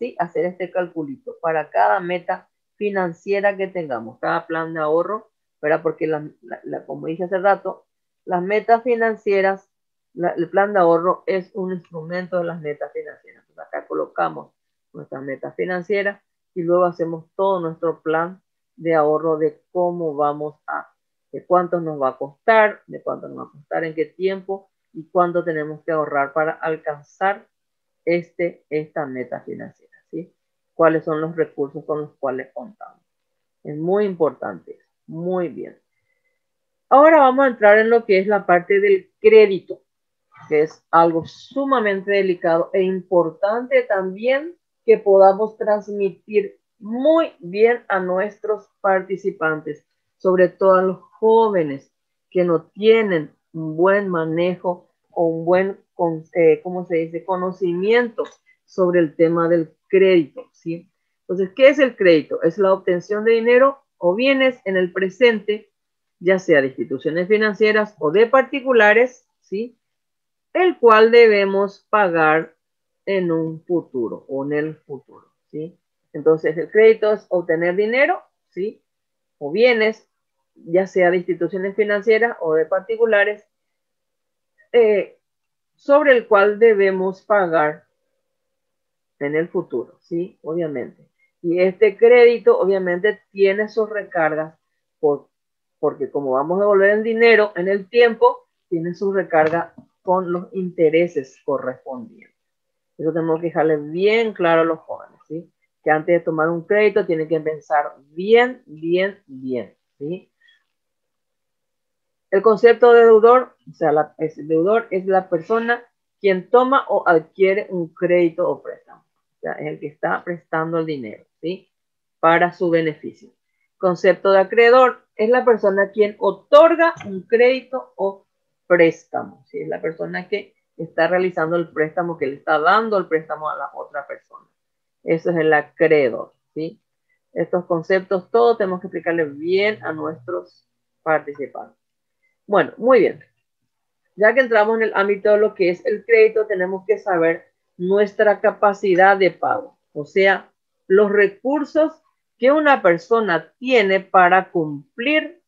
hacer este calculito para cada meta financiera que tengamos, cada plan de ahorro, ¿verdad? Porque como dije hace rato, las metas financieras, el plan de ahorro es un instrumento de las metas financieras. Entonces acá colocamos nuestras metas financieras y luego hacemos todo nuestro plan de ahorro de cómo vamos de cuánto nos va a costar, en qué tiempo y cuánto tenemos que ahorrar para alcanzar esta meta financiera, ¿sí? ¿Cuáles son los recursos con los cuales contamos? Es muy importante, muy bien. Ahora vamos a entrar en lo que es la parte del crédito, que es algo sumamente delicado e importante también que podamos transmitir muy bien a nuestros participantes, sobre todo a los jóvenes que no tienen un buen manejo o un buen, ¿cómo se dice?, conocimiento sobre el tema del crédito, ¿sí? Entonces, ¿qué es el crédito? Es la obtención de dinero o bienes en el presente, ya sea de instituciones financieras o de particulares, ¿sí?, el cual debemos pagar en un futuro o en el futuro, ¿sí? Entonces, el crédito es obtener dinero, ¿sí?, o bienes, ya sea de instituciones financieras o de particulares, sobre el cual debemos pagar en el futuro, ¿sí? Obviamente. Y este crédito, obviamente, tiene sus recargas porque como vamos a devolver el dinero en el tiempo, tiene su recarga con los intereses correspondientes. Eso tenemos que dejarle bien claro a los jóvenes, ¿sí? Que antes de tomar un crédito tienen que pensar bien, ¿sí? El concepto de deudor, o sea, el deudor es la persona quien toma o adquiere un crédito o préstamo. O sea, es el que está prestando el dinero, ¿sí?, para su beneficio. Concepto de acreedor es la persona quien otorga un crédito o préstamo, ¿sí? Es la persona que está realizando el préstamo, que le está dando el préstamo a la otra persona. Eso es el acreedor, ¿sí? Estos conceptos todos tenemos que explicarle bien a nuestros participantes. Bueno, muy bien. Ya que entramos en el ámbito de lo que es el crédito, tenemos que saber nuestra capacidad de pago, o sea, los recursos que una persona tiene para cumplir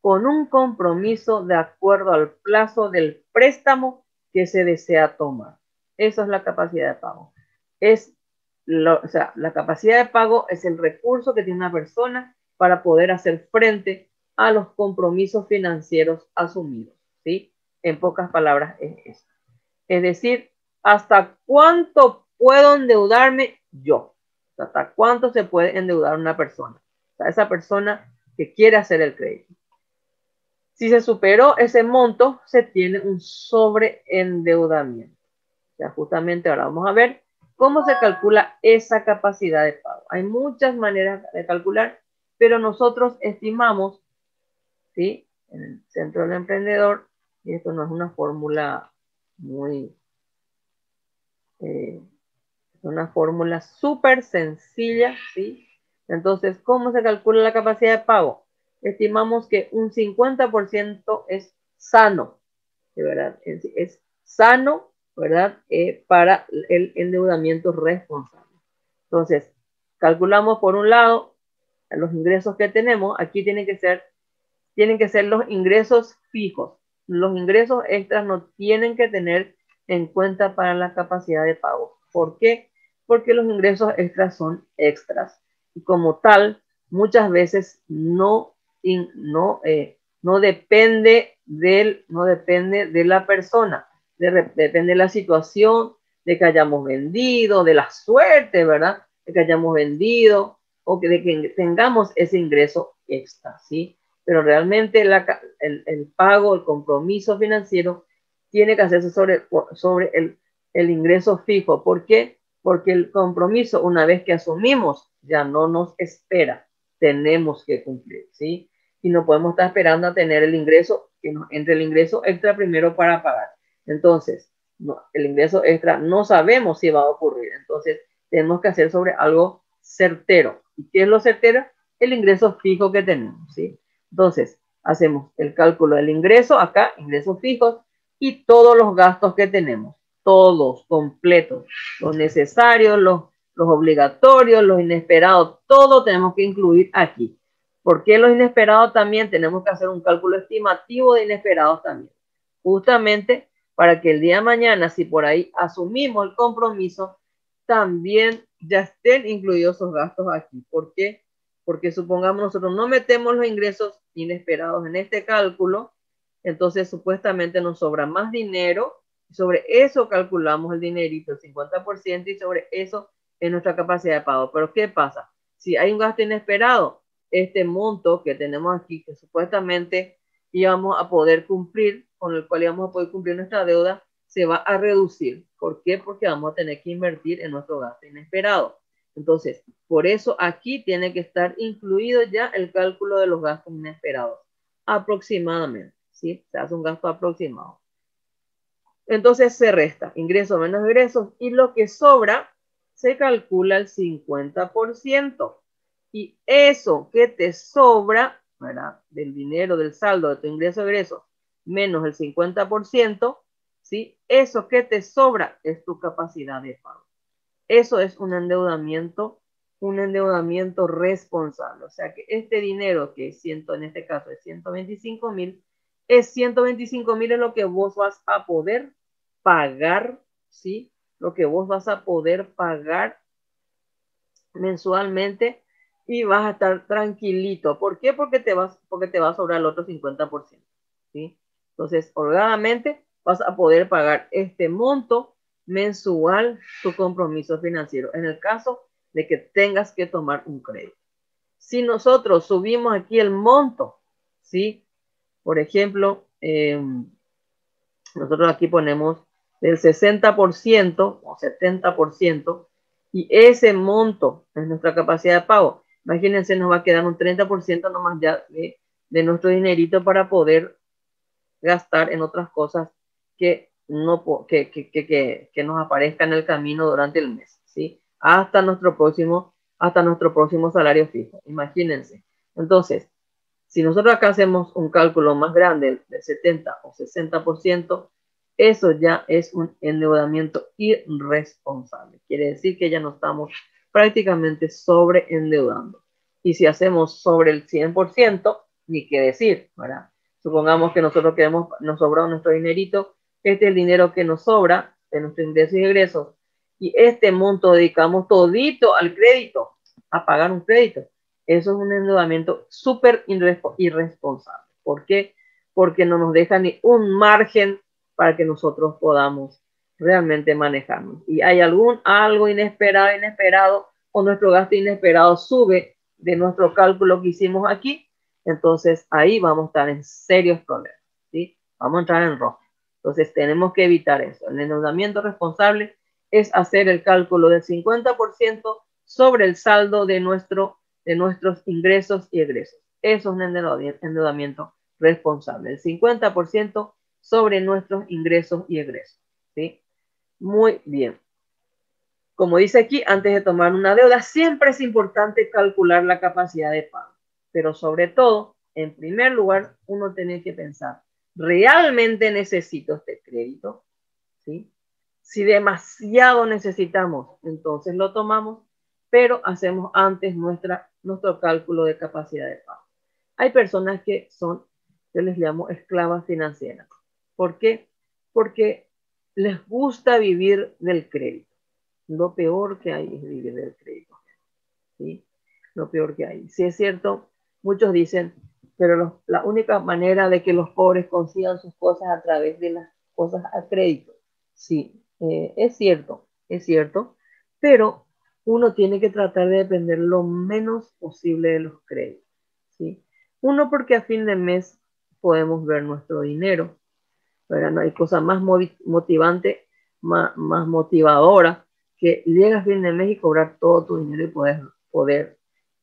con un compromiso de acuerdo al plazo del préstamo que se desea tomar. Esa es la capacidad de pago. O sea, la capacidad de pago es el recurso que tiene una persona para poder hacer frente a los compromisos financieros asumidos, ¿sí? En pocas palabras es eso. Es decir, ¿hasta cuánto puedo endeudarme yo? ¿Hasta cuánto se puede endeudar una persona? O sea, esa persona que quiere hacer el crédito. Si se superó ese monto, se tiene un sobreendeudamiento. O sea, justamente ahora vamos a ver cómo se calcula esa capacidad de pago. Hay muchas maneras de calcular, pero nosotros estimamos, ¿sí?, en el Centro del Emprendedor, y esto no es una fórmula muy, es una fórmula súper sencilla, ¿sí? Entonces, ¿cómo se calcula la capacidad de pago? Estimamos que un 50% es sano, de verdad, es sano, ¿verdad? Para el endeudamiento responsable. Entonces, calculamos por un lado los ingresos que tenemos. Aquí tienen que ser los ingresos fijos. Los ingresos extras no tienen que tener en cuenta para la capacidad de pago. ¿Por qué? Porque los ingresos extras son extras. Y como tal, muchas veces no depende de la persona. Depende de la situación, de que hayamos vendido, de la suerte, ¿verdad?, de que hayamos vendido o de que tengamos ese ingreso extra, ¿sí? Pero realmente el pago, el compromiso financiero tiene que hacerse sobre el ingreso fijo. ¿Por qué? Porque el compromiso, una vez que asumimos, ya no nos espera, tenemos que cumplir, ¿sí? Y no podemos estar esperando a tener el ingreso, que nos entre el ingreso extra primero para pagar. Entonces, el ingreso extra no sabemos si va a ocurrir, entonces tenemos que hacer sobre algo certero. ¿Y qué es lo certero? El ingreso fijo que tenemos, ¿sí? Entonces, hacemos el cálculo del ingreso, acá, ingresos fijos, y todos los gastos que tenemos, todos, completos, los necesarios, los obligatorios, los inesperados, todo tenemos que incluir aquí. ¿Por qué los inesperados también? Tenemos que hacer un cálculo estimativo de inesperados también. Justamente para que el día de mañana, si por ahí asumimos el compromiso, también ya estén incluidos esos gastos aquí. ¿Por qué? Porque supongamos nosotros no metemos los ingresos inesperados en este cálculo, entonces supuestamente nos sobra más dinero, sobre eso calculamos el dinerito, el 50%, y sobre eso es nuestra capacidad de pago. Pero ¿qué pasa? Si hay un gasto inesperado, este monto que tenemos aquí, que supuestamente íbamos a poder cumplir, con el cual íbamos a poder cumplir nuestra deuda, se va a reducir. ¿Por qué? Porque vamos a tener que invertir en nuestro gasto inesperado. Entonces, por eso aquí tiene que estar incluido ya el cálculo de los gastos inesperados, aproximadamente, ¿sí? Se hace un gasto aproximado. Entonces se resta ingresos menos egresos y lo que sobra se calcula el 50%. Y eso que te sobra, ¿verdad? Del dinero, del saldo de tu ingreso-egreso, menos el 50%, ¿sí? Eso que te sobra es tu capacidad de pago. Eso es un endeudamiento responsable. O sea que este dinero que es en este caso es 125,000, es 125,000 es lo que vos vas a poder pagar, ¿sí? Lo que vos vas a poder pagar mensualmente y vas a estar tranquilito. ¿Por qué? Porque te va a sobrar el otro 50%, ¿sí? Entonces, holgadamente vas a poder pagar este monto mensual tu compromiso financiero en el caso de que tengas que tomar un crédito. Si nosotros subimos aquí el monto, ¿sí? Por ejemplo, nosotros aquí ponemos del 60% o 70% y ese monto es nuestra capacidad de pago. Imagínense, nos va a quedar un 30% nomás ya de nuestro dinerito para poder gastar en otras cosas que, no, que nos aparezcan en el camino durante el mes, ¿sí? Hasta nuestro próximo salario fijo. Imagínense. Entonces, si nosotros acá hacemos un cálculo más grande del 70 o 60%, eso ya es un endeudamiento irresponsable. Quiere decir que ya no estamos prácticamente sobreendeudando. Y si hacemos sobre el 100%, ni qué decir, ¿verdad? Supongamos que nosotros nos sobra nuestro dinerito, este es el dinero que nos sobra de nuestros ingresos y egresos, y este monto dedicamos todito al crédito, a pagar un crédito. Eso es un endeudamiento súper irresponsable. ¿Por qué? Porque no nos deja ni un margen para que nosotros podamos realmente manejarnos. Y hay algo inesperado, o nuestro gasto inesperado sube de nuestro cálculo que hicimos aquí, entonces ahí vamos a estar en serios problemas, ¿sí? Vamos a entrar en rojo. Entonces tenemos que evitar eso. El endeudamiento responsable es hacer el cálculo del 50% sobre el saldo de nuestros ingresos y egresos. Eso es un endeudamiento responsable. El 50% sobre nuestros ingresos y egresos, ¿sí? Muy bien. Como dice aquí, antes de tomar una deuda, siempre es importante calcular la capacidad de pago. Pero sobre todo, en primer lugar, uno tiene que pensar, ¿realmente necesito este crédito? ¿Sí? Si demasiado necesitamos, entonces lo tomamos, pero hacemos antes nuestro cálculo de capacidad de pago. Hay personas que son, yo les llamo esclavas financieras. ¿Por qué? Porque les gusta vivir del crédito. Lo peor que hay es vivir del crédito, ¿sí? Lo peor que hay. Si es cierto, muchos dicen, pero la única manera de que los pobres consigan sus cosas a través de las cosas a crédito. Sí, es cierto, pero uno tiene que tratar de depender lo menos posible de los créditos, ¿sí? Uno, porque a fin de mes podemos ver nuestro dinero, ¿verdad? No hay cosa más motivante, más motivadora que llegas a fin de mes y cobrar todo tu dinero y poder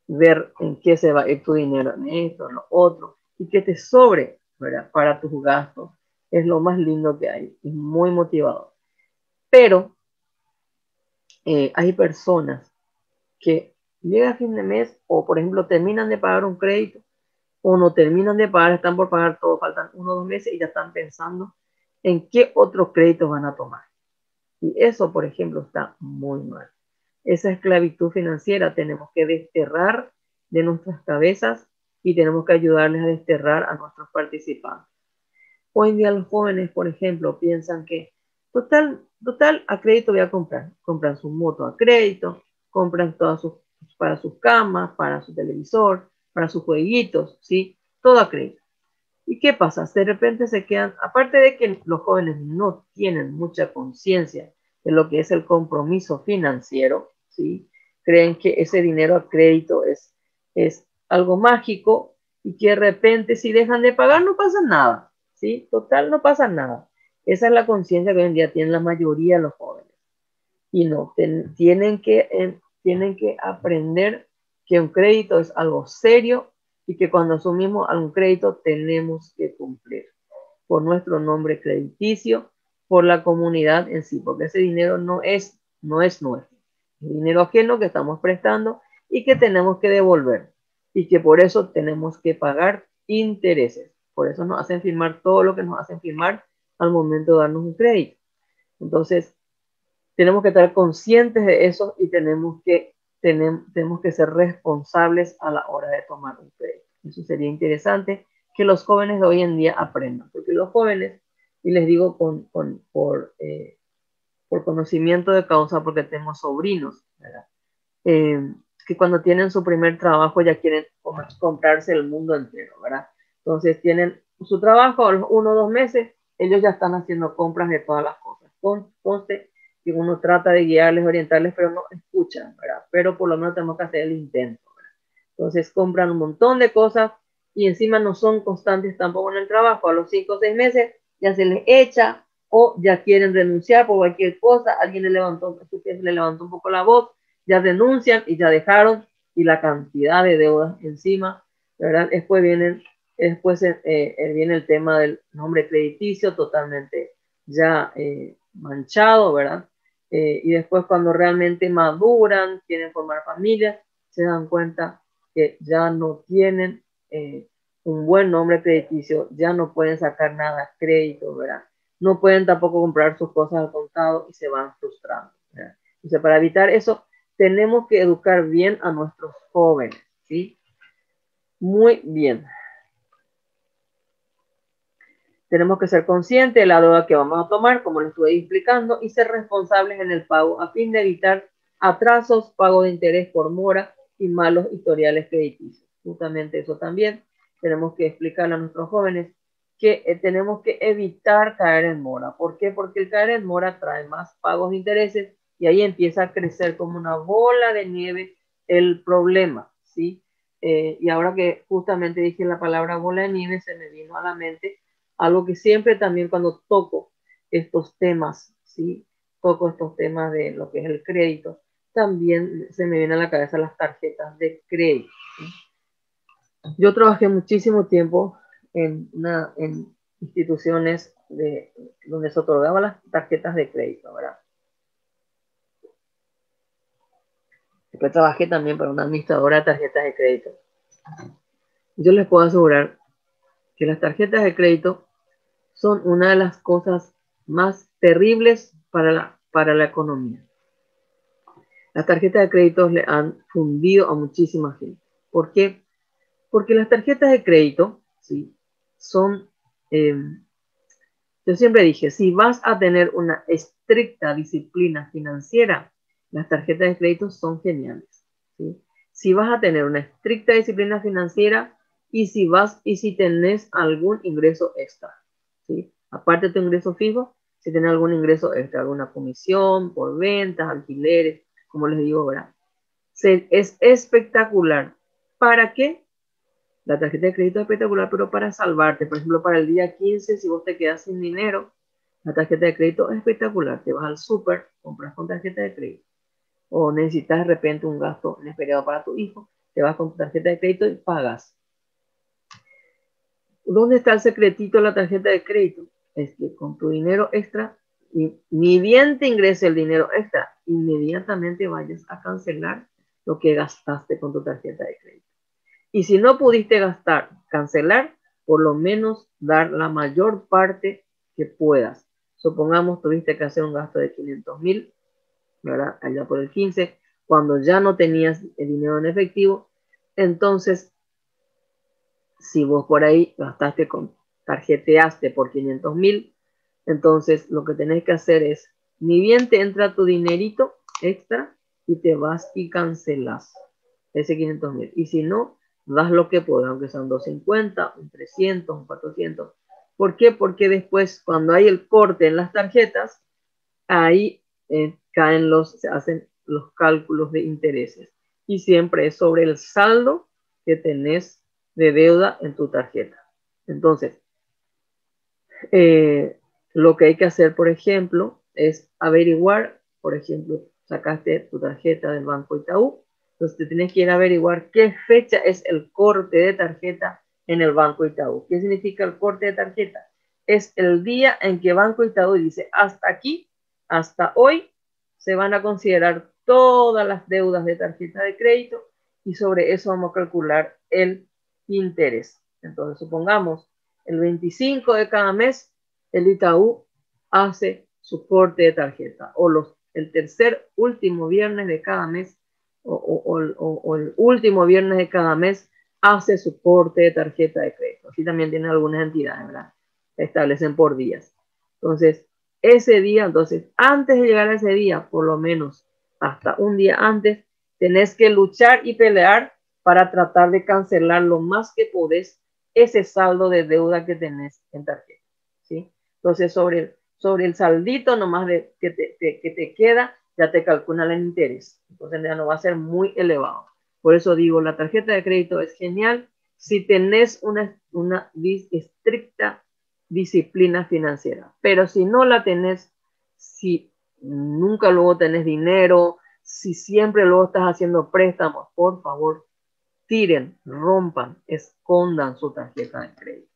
ver en qué se va a ir tu dinero, en esto, en lo otro, y que te sobre, ¿verdad? Para tus gastos. Es lo más lindo que hay, es muy motivador. Pero hay personas que llegan a fin de mes o, por ejemplo, terminan de pagar un crédito o no terminan de pagar, están por pagar todo, faltan 1 o 2 meses y ya están pensando en qué otros créditos van a tomar. Y eso, por ejemplo, está muy mal. Esa esclavitud financiera tenemos que desterrar de nuestras cabezas y tenemos que ayudarles a desterrar a nuestros participantes. Hoy en día los jóvenes, por ejemplo, piensan que total, a crédito voy a comprar. Compran su moto a crédito, compran para sus camas, para su televisor, para sus jueguitos, ¿sí? Todo a crédito. ¿Y qué pasa? De repente se quedan, aparte de que los jóvenes no tienen mucha conciencia de lo que es el compromiso financiero, ¿sí? Creen que ese dinero a crédito es algo mágico y que de repente si dejan de pagar no pasa nada, ¿sí? Total, no pasa nada. Esa es la conciencia que hoy en día tienen la mayoría de los jóvenes. Y no, tienen que tienen que aprender que un crédito es algo serio y que cuando asumimos algún crédito tenemos que cumplir por nuestro nombre crediticio, por la comunidad en sí, porque ese dinero no es nuestro, es dinero ajeno que estamos prestando y que tenemos que devolver y que por eso tenemos que pagar intereses. Por eso nos hacen firmar todo lo que nos hacen firmar al momento de darnos un crédito. Entonces, tenemos que estar conscientes de eso y tenemos que ser responsables a la hora de tomar un crédito. Eso sería interesante que los jóvenes de hoy en día aprendan, porque los jóvenes, y les digo por conocimiento de causa, porque tengo sobrinos, ¿verdad? Que cuando tienen su primer trabajo ya quieren comprarse el mundo entero, ¿verdad? Entonces tienen su trabajo, a los 1 o 2 meses, ellos ya están haciendo compras de todas las cosas. Conste que uno trata de guiarles, orientarles, pero no escuchan, ¿verdad? Pero por lo menos tenemos que hacer el intento, ¿verdad? Entonces compran un montón de cosas y encima no son constantes tampoco en el trabajo. A los 5 o 6 meses ya se les echa o ya quieren renunciar por cualquier cosa, alguien le levantó un poco la voz, ya denuncian y ya dejaron, y la cantidad de deudas encima, ¿verdad? Después viene el tema del nombre crediticio totalmente ya manchado, ¿verdad? Y después cuando realmente maduran, quieren formar familia, se dan cuenta que ya no tienen un buen nombre crediticio, ya no pueden sacar nada crédito, ¿verdad? No pueden tampoco comprar sus cosas al contado y se van frustrando, ¿verdad? Entonces, para evitar eso, tenemos que educar bien a nuestros jóvenes, ¿sí? Muy bien. Tenemos que ser conscientes de la deuda que vamos a tomar, como les estuve explicando, y ser responsables en el pago a fin de evitar atrasos, pago de interés por mora y malos historiales crediticios. Justamente eso también tenemos que explicarle a nuestros jóvenes que tenemos que evitar caer en mora. ¿Por qué? Porque el caer en mora trae más pagos de intereses y ahí empieza a crecer como una bola de nieve el problema, ¿sí? Y ahora que justamente dije la palabra bola de nieve, se me vino a la mente algo que siempre también cuando toco estos temas, ¿sí? Toco estos temas de lo que es el crédito, también se me vienen a la cabeza las tarjetas de crédito, ¿sí? Yo trabajé muchísimo tiempo en instituciones donde se otorgaban las tarjetas de crédito, ¿verdad? Después trabajé también para una administradora de tarjetas de crédito. Yo les puedo asegurar que las tarjetas de crédito son una de las cosas más terribles para la economía. Las tarjetas de crédito le han fundido a muchísima gente. ¿Por qué? Porque las tarjetas de crédito, ¿sí? Son, yo siempre dije, si vas a tener una estricta disciplina financiera, las tarjetas de crédito son geniales, ¿sí? Si vas a tener una estricta disciplina financiera y si tenés algún ingreso extra, ¿sí? Aparte de tu ingreso fijo, si tenés algún ingreso extra, alguna comisión por ventas, alquileres, como les digo, ¿verdad? Es espectacular. ¿Para qué? La tarjeta de crédito es espectacular, pero para salvarte. Por ejemplo, para el día 15, si vos te quedas sin dinero, la tarjeta de crédito es espectacular. Te vas al súper, compras con tarjeta de crédito. O necesitas de repente un gasto inesperado para tu hijo, te vas con tu tarjeta de crédito y pagas. ¿Dónde está el secretito de la tarjeta de crédito? Es que con tu dinero extra, ni bien te ingrese el dinero extra, inmediatamente vayas a cancelar lo que gastaste con tu tarjeta de crédito. Y si no pudiste cancelar, por lo menos dar la mayor parte que puedas. Supongamos tuviste que hacer un gasto de 500,000, ¿verdad? Allá por el 15, cuando ya no tenías el dinero en efectivo, entonces si vos por ahí tarjeteaste por 500,000, entonces lo que tenés que hacer es, ni bien te entra tu dinerito extra y te vas y cancelas ese 500,000. Y si no, das lo que puedas, aunque sean 250, un 300, un 400. ¿Por qué? Porque después, cuando hay el corte en las tarjetas, ahí se hacen los cálculos de intereses. Y siempre es sobre el saldo que tenés de deuda en tu tarjeta. Entonces, lo que hay que hacer, por ejemplo, es averiguar, por ejemplo, sacaste tu tarjeta del Banco Itaú, entonces te tienes que ir a averiguar qué fecha es el corte de tarjeta en el Banco Itaú. ¿Qué significa el corte de tarjeta? Es el día en que Banco Itaú dice, hasta aquí, hasta hoy, se van a considerar todas las deudas de tarjeta de crédito y sobre eso vamos a calcular el interés. Entonces, supongamos, el 25 de cada mes, el Itaú hace su corte de tarjeta, o el tercer último viernes de cada mes, o el último viernes de cada mes, hace su corte de tarjeta de crédito. Así también tienen algunas entidades, ¿verdad? Establecen por días. Entonces, ese día, entonces, antes de llegar a ese día, por lo menos hasta un día antes, tenés que luchar y pelear para tratar de cancelar lo más que podés ese saldo de deuda que tenés en tarjeta, ¿sí? Entonces, sobre el saldito nomás que te queda, ya te calculan el interés. Entonces, ya no va a ser muy elevado. Por eso digo, la tarjeta de crédito es genial si tenés una estricta disciplina financiera. Pero si no la tenés, si nunca luego tenés dinero, si siempre luego estás haciendo préstamos, por favor, tiren, rompan, escondan su tarjeta de crédito.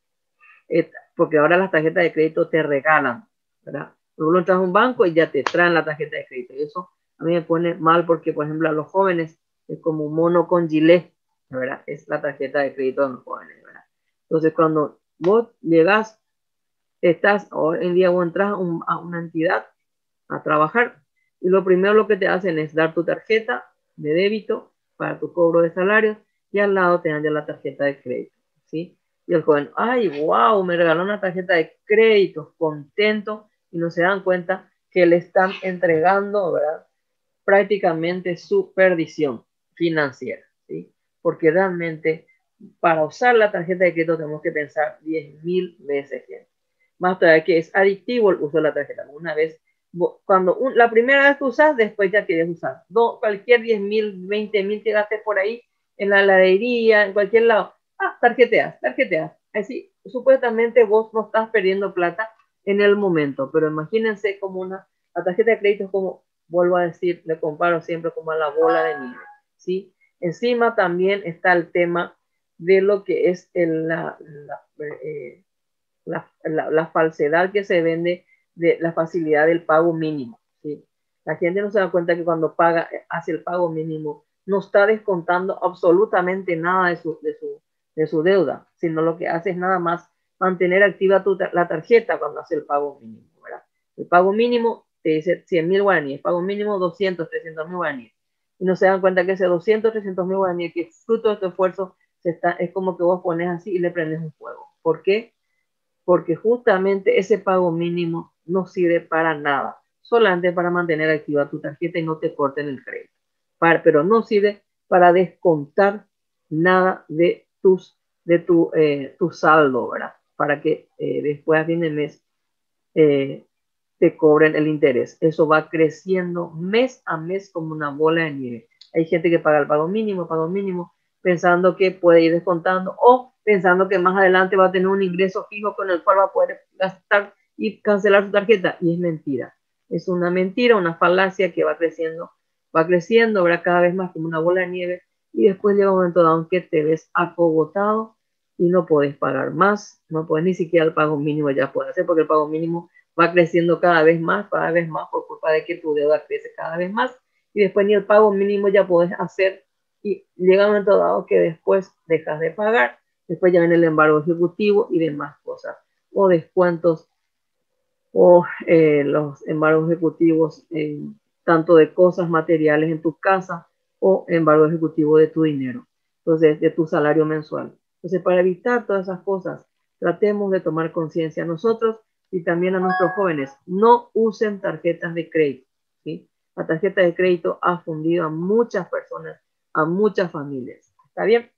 Porque ahora las tarjetas de crédito te regalan, ¿verdad? Tú entras a un banco y ya te traen la tarjeta de crédito. Y eso a mí me pone mal porque, por ejemplo, a los jóvenes es como un mono con gilet, ¿verdad? Es la tarjeta de crédito de los jóvenes, ¿verdad? Entonces, cuando vos llegas, hoy en día vos entras a una entidad a trabajar y lo primero que te hacen es dar tu tarjeta de débito para tu cobro de salarios y al lado te dan ya la tarjeta de crédito, ¿sí? Y el joven, ay, wow, me regaló una tarjeta de crédito, contento, y no se dan cuenta que le están entregando, ¿verdad? Prácticamente su perdición financiera, ¿sí? Porque realmente para usar la tarjeta de crédito tenemos que pensar 10.000 veces bien. Más todavía que es adictivo el uso de la tarjeta. Una vez, la primera vez que usas, después ya quieres usar. Cualquier 10.000, 20.000 que gastes por ahí, en la heladería, en cualquier lado. Tarjeteas. Así, supuestamente vos no estás perdiendo plata en el momento, pero imagínense como la tarjeta de crédito es como, vuelvo a decir, le comparo siempre como a la bola de nieve, ¿sí? Encima también está el tema de lo que es la falsedad que se vende de la facilidad del pago mínimo, ¿sí? La gente no se da cuenta que cuando hace el pago mínimo, no está descontando absolutamente nada de su deuda, sino lo que hace es nada más mantener activa la tarjeta cuando hace el pago mínimo, ¿verdad? El pago mínimo te dice 100.000 guaraníes, el pago mínimo 200, 300.000 guaraníes. Y no se dan cuenta que ese 200, 300.000 guaraníes, que es fruto de tu esfuerzo, es como que vos pones así y le prendes un fuego. ¿Por qué? Porque justamente ese pago mínimo no sirve para nada, solamente para mantener activa tu tarjeta y no te corten el crédito. Pero no sirve para descontar nada de tu saldo, ¿verdad? Para que después a fin de mes te cobren el interés. Eso va creciendo mes a mes como una bola de nieve. Hay gente que paga el pago mínimo, pensando que puede ir descontando o pensando que más adelante va a tener un ingreso fijo con el cual va a poder gastar y cancelar su tarjeta. Y es mentira. Es una mentira, una falacia que va creciendo, ¿verdad? Cada vez más como una bola de nieve y después llega un momento dado en que te ves acogotado y no puedes pagar más, no puedes ni siquiera el pago mínimo ya puedes hacer porque el pago mínimo va creciendo cada vez más por culpa de que tu deuda crece cada vez más y después ni el pago mínimo ya puedes hacer y llega un momento dado que después dejas de pagar, después ya viene el embargo ejecutivo y demás cosas, o descuentos o los embargos ejecutivos tanto de cosas materiales en tu casa o embargo ejecutivo de tu dinero, entonces de tu salario mensual. Entonces para evitar todas esas cosas, tratemos de tomar conciencia nosotros y también a nuestros jóvenes, no usen tarjetas de crédito, ¿sí? La tarjeta de crédito ha fundido a muchas personas, a muchas familias. ¿Está bien?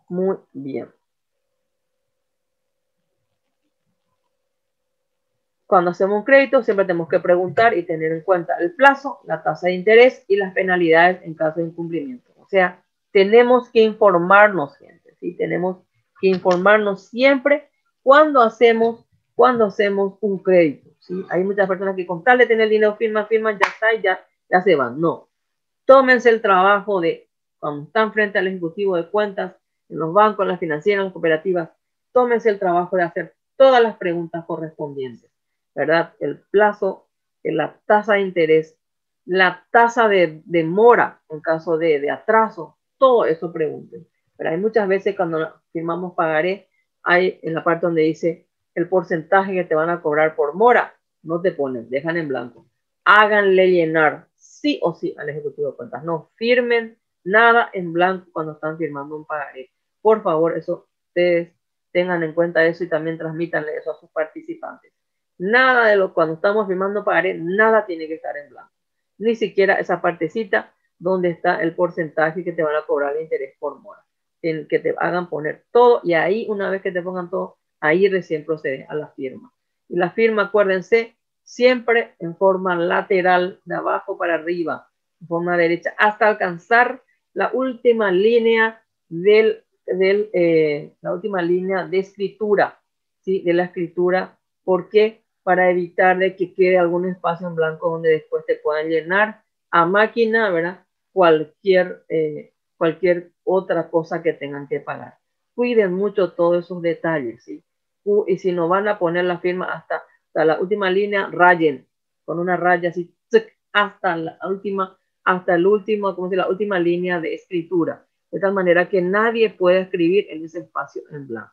Muy bien. Cuando hacemos un crédito, siempre tenemos que preguntar y tener en cuenta el plazo, la tasa de interés y las penalidades en caso de incumplimiento. O sea, tenemos que informarnos, gente, ¿sí? Tenemos que informarnos siempre cuando hacemos cuando hacemos un crédito, ¿sí? Hay muchas personas que con tal de tener dinero firman, ya está y ya se van. No. Tómense el trabajo de, cuando están frente al ejecutivo de cuentas, en los bancos, en las financieras, en las cooperativas, tómense el trabajo de hacer todas las preguntas correspondientes, ¿verdad? El plazo, la tasa de interés, la tasa de mora en caso de atraso, todo eso pregunten. Pero hay muchas veces cuando firmamos pagaré, hay en la parte donde dice el porcentaje que te van a cobrar por mora, no te ponen, dejan en blanco. Háganle llenar sí o sí al ejecutivo de cuentas. No firmen nada en blanco cuando están firmando un pagaré. Por favor, eso ustedes tengan en cuenta eso y también transmítanle eso a sus participantes. Nada de lo cuando estamos firmando pagaré, nada tiene que estar en blanco. Ni siquiera esa partecita donde está el porcentaje que te van a cobrar de interés por mora. En que te hagan poner todo y ahí una vez que te pongan todo, ahí recién procede a la firma. Y la firma, acuérdense, siempre en forma lateral, de abajo para arriba, en forma derecha, hasta alcanzar la última línea la última línea de escritura, ¿sí? De la escritura. ¿Por qué? Para evitar de que quede algún espacio en blanco donde después te puedan llenar a máquina, ¿verdad? Cualquier otra cosa que tengan que pagar. Cuiden mucho todos esos detalles, ¿sí? Y si no van a poner la firma hasta la última línea, rayen con una raya así hasta la última, hasta el último, como si la última línea de escritura, de tal manera que nadie pueda escribir en ese espacio en blanco.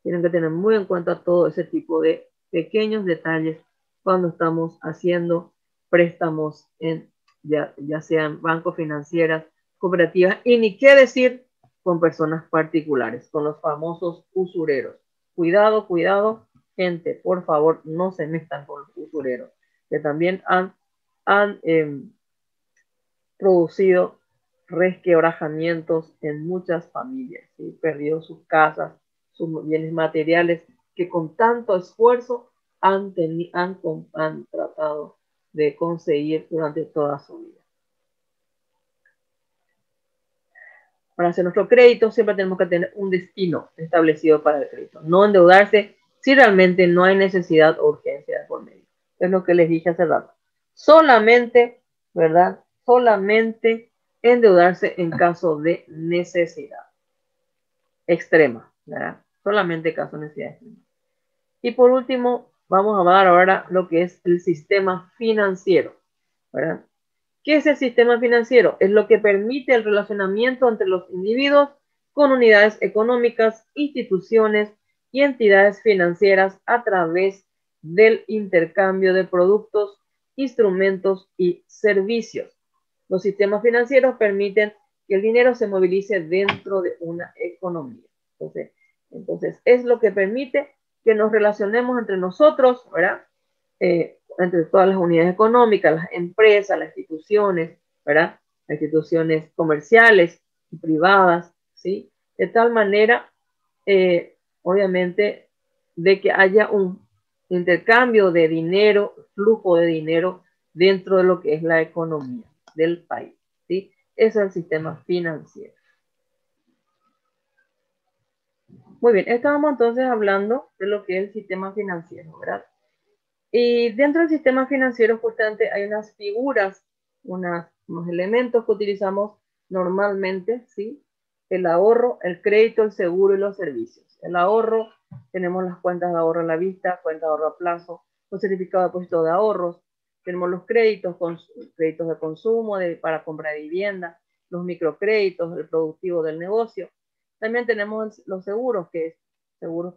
Tienen que tener muy en cuenta todo ese tipo de pequeños detalles cuando estamos haciendo préstamos ya sean bancos, financieras, cooperativas y ni qué decir con personas particulares, con los famosos usureros. Cuidado, cuidado, gente, por favor, no se metan con los usureros, que también han producido resquebrajamientos en muchas familias, ¿sí? Perdido sus casas, sus bienes materiales que con tanto esfuerzo han tratado de conseguir durante toda su vida. Para hacer nuestro crédito siempre tenemos que tener un destino establecido para el crédito, no endeudarse si realmente no hay necesidad o urgencia de por medio. Es lo que les dije hace rato. Solamente, ¿verdad? Solamente endeudarse en caso de necesidad extrema, ¿verdad? Solamente caso de necesidad extrema. Y por último, vamos a hablar ahora lo que es el sistema financiero, ¿verdad? ¿Qué es el sistema financiero? Es lo que permite el relacionamiento entre los individuos con unidades económicas, instituciones y entidades financieras a través del intercambio de productos, instrumentos y servicios. Los sistemas financieros permiten que el dinero se movilice dentro de una economía. Entonces es lo que permite que nos relacionemos entre nosotros, ¿verdad? Entre todas las unidades económicas, las empresas, las instituciones, ¿verdad? Las instituciones comerciales y privadas, ¿sí? De tal manera, obviamente, de que haya un intercambio de dinero, flujo de dinero dentro de lo que es la economía del país, ¿sí? Ese es el sistema financiero. Muy bien, estábamos entonces hablando de lo que es el sistema financiero, ¿verdad? Y dentro del sistema financiero justamente hay unas figuras, unos elementos que utilizamos normalmente, ¿sí? El ahorro, el crédito, el seguro y los servicios. El ahorro, tenemos las cuentas de ahorro a la vista, cuentas de ahorro a plazo, los certificados de depósito de ahorros, tenemos los créditos, créditos de consumo para compra de vivienda, los microcréditos, el productivo del negocio. También tenemos los seguros, que es seguros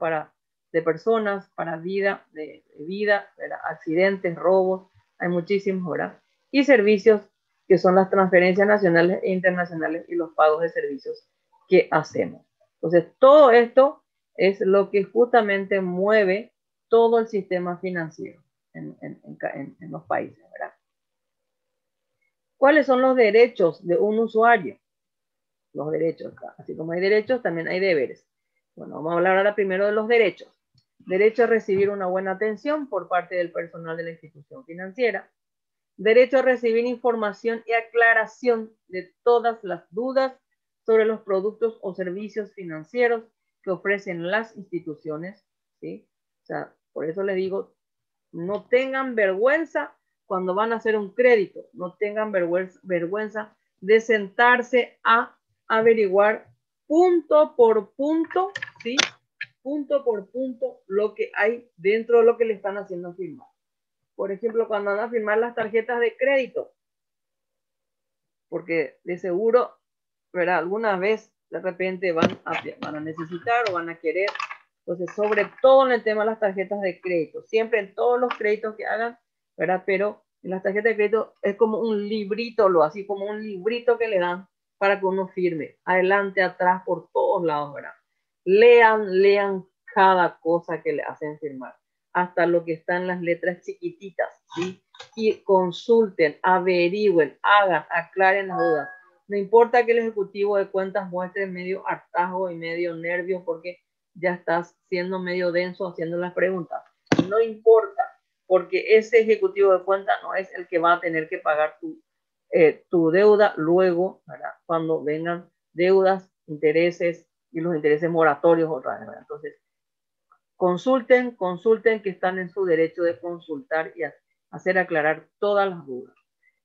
de personas, para vida, ¿verdad? Accidentes, robos, hay muchísimos, ¿verdad? Y servicios, que son las transferencias nacionales e internacionales y los pagos de servicios que hacemos. Entonces, todo esto es lo que justamente mueve todo el sistema financiero en los países, ¿verdad? ¿Cuáles son los derechos de un usuario? Los derechos, así como hay derechos, también hay deberes. Bueno, vamos a hablar ahora primero de los derechos. Derecho a recibir una buena atención por parte del personal de la institución financiera. Derecho a recibir información y aclaración de todas las dudas sobre los productos o servicios financieros que ofrecen las instituciones, ¿sí? O sea, Por eso les digo, no tengan vergüenza cuando van a hacer un crédito, no tengan vergüenza de sentarse a averiguar punto por punto, ¿sí? Punto por punto lo que hay dentro de lo que le están haciendo firmar. Por ejemplo, cuando van a firmar las tarjetas de crédito, porque de seguro, ¿verdad? Alguna vez de repente van a necesitar o van a querer. Entonces, sobre todo en el tema de las tarjetas de crédito, siempre en todos los créditos que hagan, ¿verdad? Pero en las tarjetas de crédito es como un librito, así como un librito que le dan para que uno firme, adelante, atrás, por todos lados, ¿verdad? Lean cada cosa que le hacen firmar, hasta lo que está en las letras chiquititas, ¿sí? Y consulten, averigüen, hagan, aclaren las dudas. No importa que el ejecutivo de cuentas muestre medio hartazgo y medio nervio porque ya estás siendo medio denso haciendo las preguntas. No importa, porque ese ejecutivo de cuentas no es el que va a tener que pagar tu deuda luego, ¿verdad? Cuando vengan deudas, intereses y los intereses moratorios otra vez, ¿verdad? Entonces, consulten que están en su derecho de consultar y hacer aclarar todas las dudas.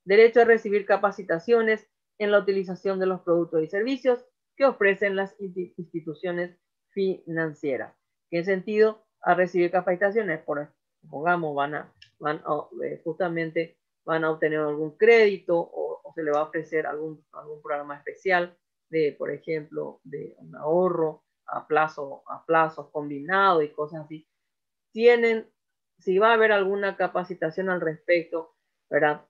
Derecho a recibir capacitaciones en la utilización de los productos y servicios que ofrecen las instituciones financieras. ¿Qué sentido? A recibir capacitaciones, supongamos, justamente van a obtener algún crédito o se le va a ofrecer algún programa especial de, por ejemplo, de un ahorro a plazos combinados y cosas así. Si va a haber alguna capacitación al respecto, ¿verdad?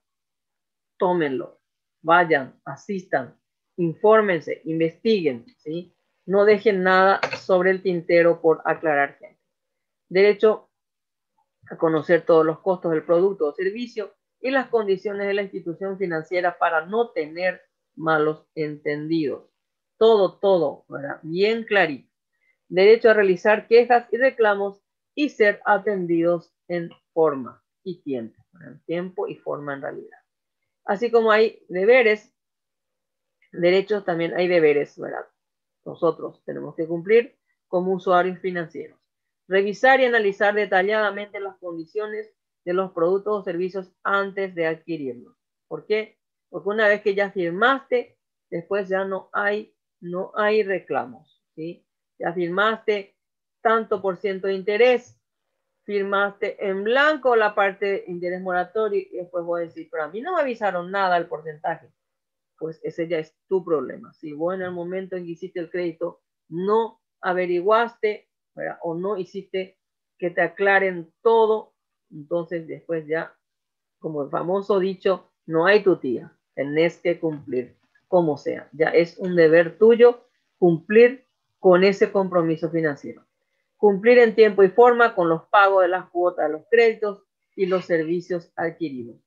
Tómenlo, vayan, asistan, infórmense, investiguen, ¿sí? No dejen nada sobre el tintero por aclarar, gente. Derecho a conocer todos los costos del producto o servicio y las condiciones de la institución financiera para no tener malos entendidos. Todo, ¿verdad? Bien clarito. Derecho a realizar quejas y reclamos y ser atendidos en forma y tiempo, en tiempo y forma en realidad. Así como hay deberes, derechos, también hay deberes, ¿verdad? Nosotros tenemos que cumplir como usuarios financieros. Revisar y analizar detalladamente las condiciones de los productos o servicios antes de adquirirlos. ¿Por qué? Porque una vez que ya firmaste, después ya no hay reclamos, ¿sí? Ya firmaste tanto por ciento de interés, firmaste en blanco la parte de interés moratorio y después voy a decir, pero a mí no me avisaron nada del porcentaje. Pues ese ya es tu problema. Si vos en el momento en que hiciste el crédito no averiguaste, ¿verdad? O no hiciste que te aclaren todo, entonces después ya, como el famoso dicho, no hay tu tía, tenés que cumplir como sea. Ya es un deber tuyo cumplir con ese compromiso financiero. Cumplir en tiempo y forma con los pagos de las cuotas de los créditos y los servicios adquiridos,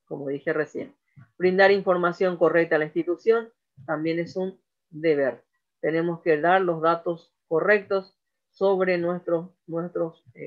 como dije recién. Brindar información correcta a la institución también es un deber. Tenemos que dar los datos correctos sobre nuestros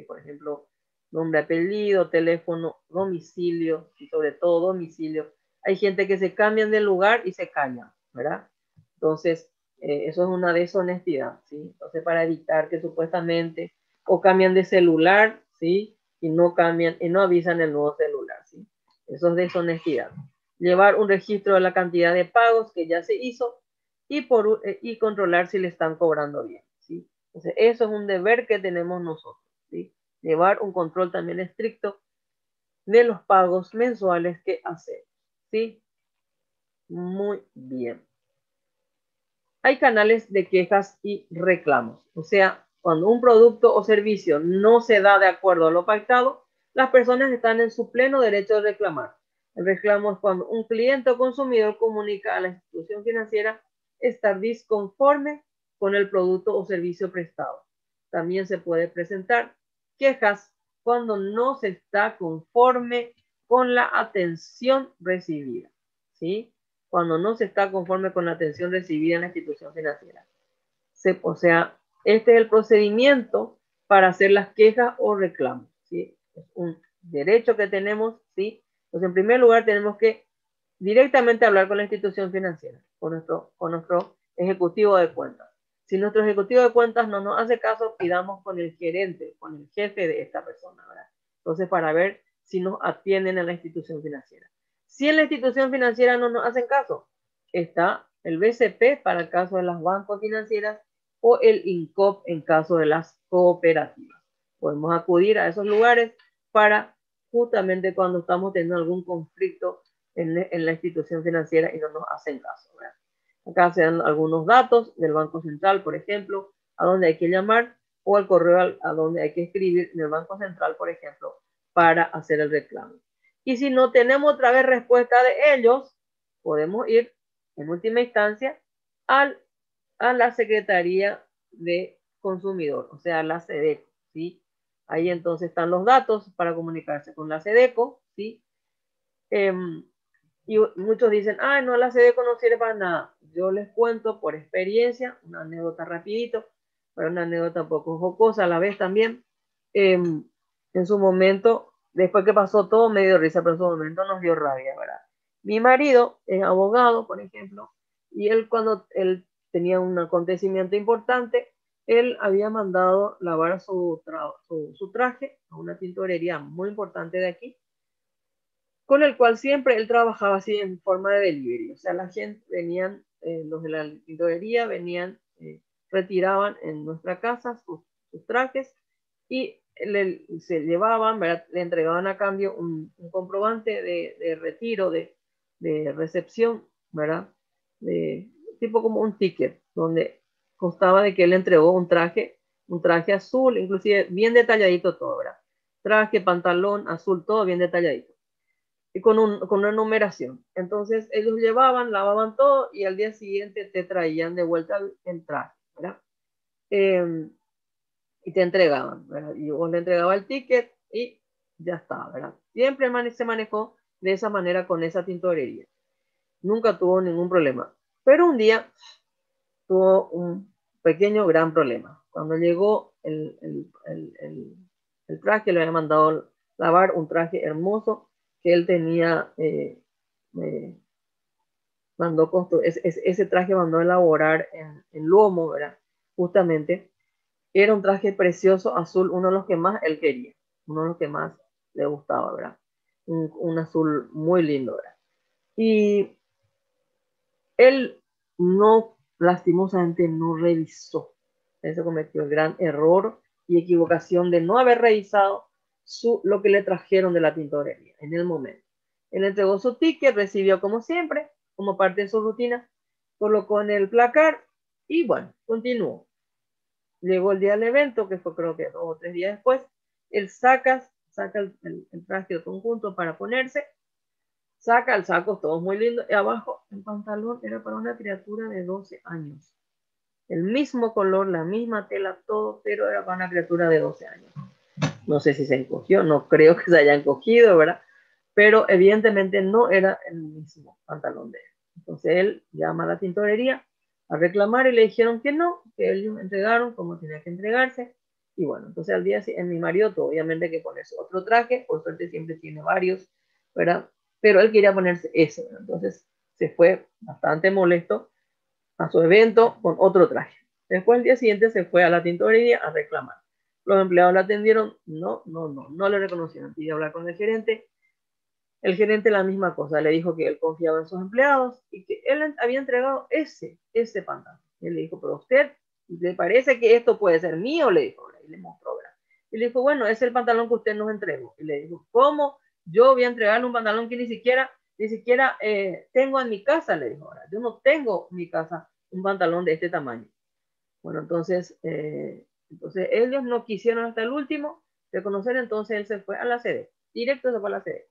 por ejemplo, nombre, apellido, teléfono, domicilio y sobre todo domicilio. Hay gente que se cambian de lugar y se callan, ¿verdad? Entonces, eso es una deshonestidad, ¿sí? Entonces, para evitar que supuestamente o cambian de celular, ¿sí? Y no avisan el nuevo celular, ¿sí? Eso es deshonestidad. Llevar un registro de la cantidad de pagos que ya se hizo y controlar si le están cobrando bien, ¿sí? Entonces, eso es un deber que tenemos nosotros, ¿sí? Llevar un control también estricto de los pagos mensuales que hacemos, ¿sí? Muy bien. Hay canales de quejas y reclamos. O sea, cuando un producto o servicio no se da de acuerdo a lo pactado, las personas están en su pleno derecho de reclamar. El reclamo es cuando un cliente o consumidor comunica a la institución financiera estar disconforme con el producto o servicio prestado. También se puede presentar quejas cuando no se está conforme con la atención recibida, ¿sí? Cuando no se está conforme con la atención recibida en la institución financiera. O sea, este es el procedimiento para hacer las quejas o reclamos, ¿sí? Es un derecho que tenemos, ¿sí? Entonces, en primer lugar, tenemos que directamente hablar con la institución financiera, con nuestro ejecutivo de cuentas. Si nuestro ejecutivo de cuentas no nos hace caso, pidamos con el gerente, con el jefe de esta persona, ¿verdad? Entonces, para ver si nos atienden en la institución financiera. Si en la institución financiera no nos hacen caso, está el BCP para el caso de las bancos financieras o el INCOP en caso de las cooperativas. Podemos acudir a esos lugares para justamente cuando estamos teniendo algún conflicto en la institución financiera y no nos hacen caso, ¿verdad? Acá se dan algunos datos del Banco Central, por ejemplo, a dónde hay que llamar o el correo a donde hay que escribir en el Banco Central, por ejemplo, para hacer el reclamo. Y si no tenemos otra vez respuesta de ellos, podemos ir en última instancia a la Secretaría de Consumidor, o sea, la SEDECO, ¿sí? Ahí entonces están los datos para comunicarse con la SEDECO, ¿sí? Y muchos dicen, ah, no, la SEDECO no sirve para nada. Yo les cuento por experiencia, una anécdota rapidito, pero una anécdota un poco jocosa a la vez también. En su momento, después que pasó todo, me dio risa, pero en su momento nos dio rabia, ¿verdad? Mi marido es abogado, por ejemplo, y él cuando él tenía un acontecimiento importante, él había mandado lavar su traje a una tintorería muy importante de aquí, con el cual siempre él trabajaba así en forma de delivery. O sea, la gente venían, los de la tintorería venían, retiraban en nuestra casa sus trajes y se llevaban, ¿verdad? Le entregaban a cambio un comprobante de retiro, de recepción, ¿verdad? Tipo como un ticket, donde constaba de que él entregó un traje azul, inclusive bien detalladito todo, ¿verdad? Traje, pantalón, azul, todo bien detalladito y con una numeración. Entonces ellos llevaban, lavaban todo y al día siguiente te traían de vuelta el traje, ¿verdad? Y te entregaban, ¿verdad? Y vos le entregaba el ticket y ya está, ¿verdad? Siempre se manejó de esa manera con esa tintorería. Nunca tuvo ningún problema. Pero un día tuvo un pequeño, gran problema. Cuando llegó el traje, le había mandado lavar un traje hermoso que él tenía, ese traje mandó a elaborar en lomo, ¿verdad? Justamente, era un traje precioso, azul, uno de los que más él quería, uno de los que más le gustaba, ¿verdad? Un azul muy lindo, ¿verdad? Y él no, lastimosamente, no revisó. Él se cometió el gran error y equivocación de no haber revisado lo que le trajeron de la tintorería en el momento. Él entregó su ticket, recibió como siempre, como parte de su rutina, colocó en el placar y bueno, continuó. Llegó el día del evento, que fue creo que 2 o 3 días después, él saca el traje de conjunto para ponerse, saca el saco, todo muy lindo, y abajo el pantalón era para una criatura de 12 años. El mismo color, la misma tela, todo, pero era para una criatura de 12 años. No sé si se encogió, no creo que se haya encogido, ¿verdad? Pero evidentemente no era el mismo pantalón de él. Entonces él llama a la tintorería a reclamar y le dijeron que no, que ellos entregaron como tenía que entregarse. Y bueno, entonces al día siguiente, mi marido, obviamente que ponerse otro traje, por suerte siempre tiene varios, ¿verdad? Pero él quería ponerse ese, ¿verdad? Entonces se fue bastante molesto a su evento con otro traje. Después el día siguiente se fue a la tintorería a reclamar. Los empleados la atendieron, no le reconocieron. Pidió hablar con el gerente. El gerente la misma cosa, le dijo que él confiaba en sus empleados y que él había entregado ese pantalón. Y él le dijo, pero a usted, ¿le parece que esto puede ser mío? Le dijo, y le mostró, ¿verdad? Y le dijo, bueno, es el pantalón que usted nos entregó. Y le dijo, ¿cómo yo voy a entregarle un pantalón que ni siquiera tengo en mi casa? Le dijo, ahora, yo no tengo en mi casa un pantalón de este tamaño. Bueno, entonces ellos no quisieron hasta el último reconocer, entonces él se fue a la sede, directo se fue a la sede,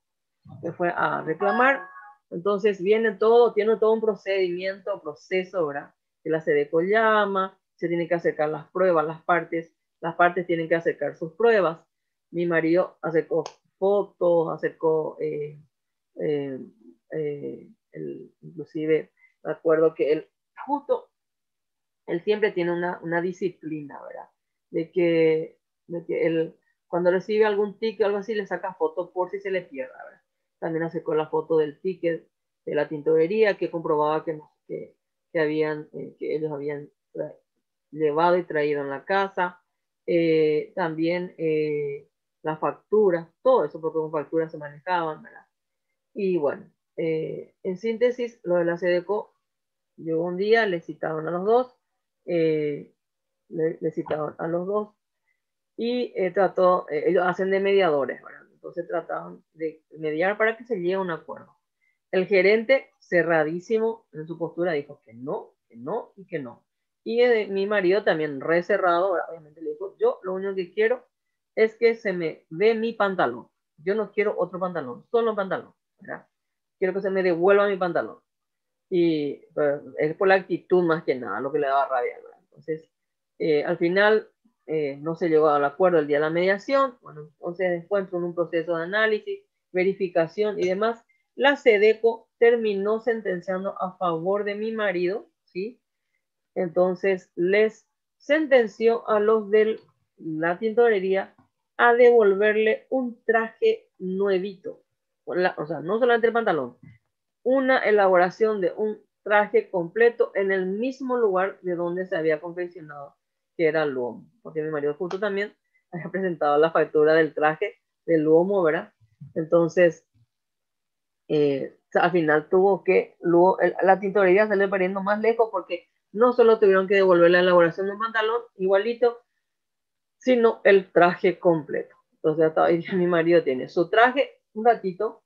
se fue a reclamar. Entonces tiene todo un proceso, ¿verdad? Que la SEDECO llama, se tienen que acercar las pruebas, las partes tienen que acercar sus pruebas. Mi marido acercó fotos, acercó, inclusive, me acuerdo que él siempre tiene una disciplina, ¿verdad? De que él, cuando recibe algún ticket o algo así, le saca foto por si se le pierda, ¿verdad? También acercó la foto del ticket de la tintorería que comprobaba que ellos habían llevado y traído en la casa. También las facturas, todo eso, porque con facturas se manejaban, ¿verdad? Y bueno, en síntesis, lo de la SEDECO, llegó un día, le citaron a los dos, le citaron a los dos y ellos hacen de mediadores, ¿verdad? Entonces trataban de mediar para que se llegue a un acuerdo. El gerente, cerradísimo en su postura, dijo que no, que no y que no. Y mi marido también re cerrado, obviamente le dijo, yo lo único que quiero es que se me dé mi pantalón. Yo no quiero otro pantalón, solo un pantalón, ¿verdad? Quiero que se me devuelva mi pantalón. Y pues, es por la actitud más que nada, lo que le daba rabia, ¿verdad? Entonces, al final no se llegó al acuerdo el día de la mediación. Bueno, entonces después entró en un proceso de análisis, verificación y demás. La SEDECO terminó sentenciando a favor de mi marido, ¿sí? Entonces les sentenció a los de la tintorería a devolverle un traje nuevito. O sea, no solamente el pantalón, una elaboración de un traje completo en el mismo lugar de donde se había confeccionado, que era el lomo, porque mi marido justo también había presentado la factura del traje del lomo, ¿verdad? Entonces, al final tuvo que, luego, la tintorería salió perdiendo más lejos porque no solo tuvieron que devolver la elaboración de un pantalón igualito, sino el traje completo. Entonces, hasta hoy mi marido tiene su traje, un ratito.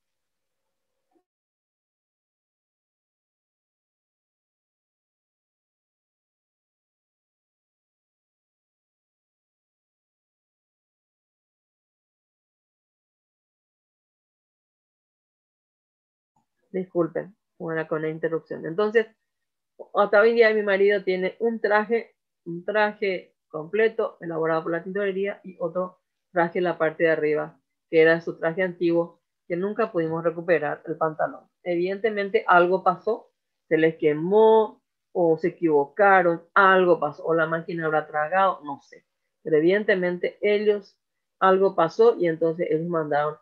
Disculpen, una con la interrupción. Entonces, hasta hoy en día mi marido tiene un traje completo elaborado por la tintorería y otro traje en la parte de arriba, que era su traje antiguo, que nunca pudimos recuperar el pantalón. Evidentemente algo pasó, se les quemó o se equivocaron, algo pasó, o la máquina habrá tragado, no sé. Pero evidentemente algo pasó y entonces ellos mandaron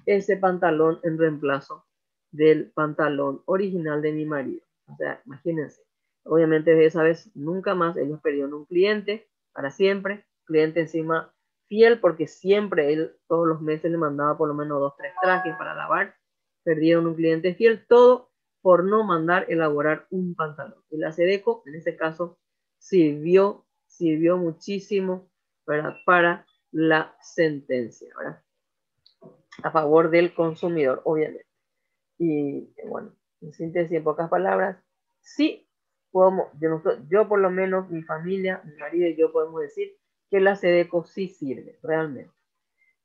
ese pantalón en reemplazo del pantalón original de mi marido. O sea, imagínense. Obviamente de esa vez nunca más ellos perdieron un cliente para siempre, cliente encima fiel porque siempre él todos los meses le mandaba por lo menos 2, 3 trajes para lavar, perdieron un cliente fiel, todo por no mandar elaborar un pantalón. Y la SEDECO en ese caso sirvió muchísimo para la sentencia, ¿verdad? A favor del consumidor, obviamente. Y bueno, en síntesis, en pocas palabras, sí podemos, yo por lo menos, mi familia, mi marido y yo podemos decir que la SEDECO sí sirve, realmente.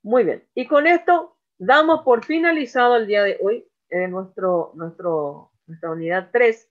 Muy bien, y con esto damos por finalizado el día de hoy nuestra unidad 3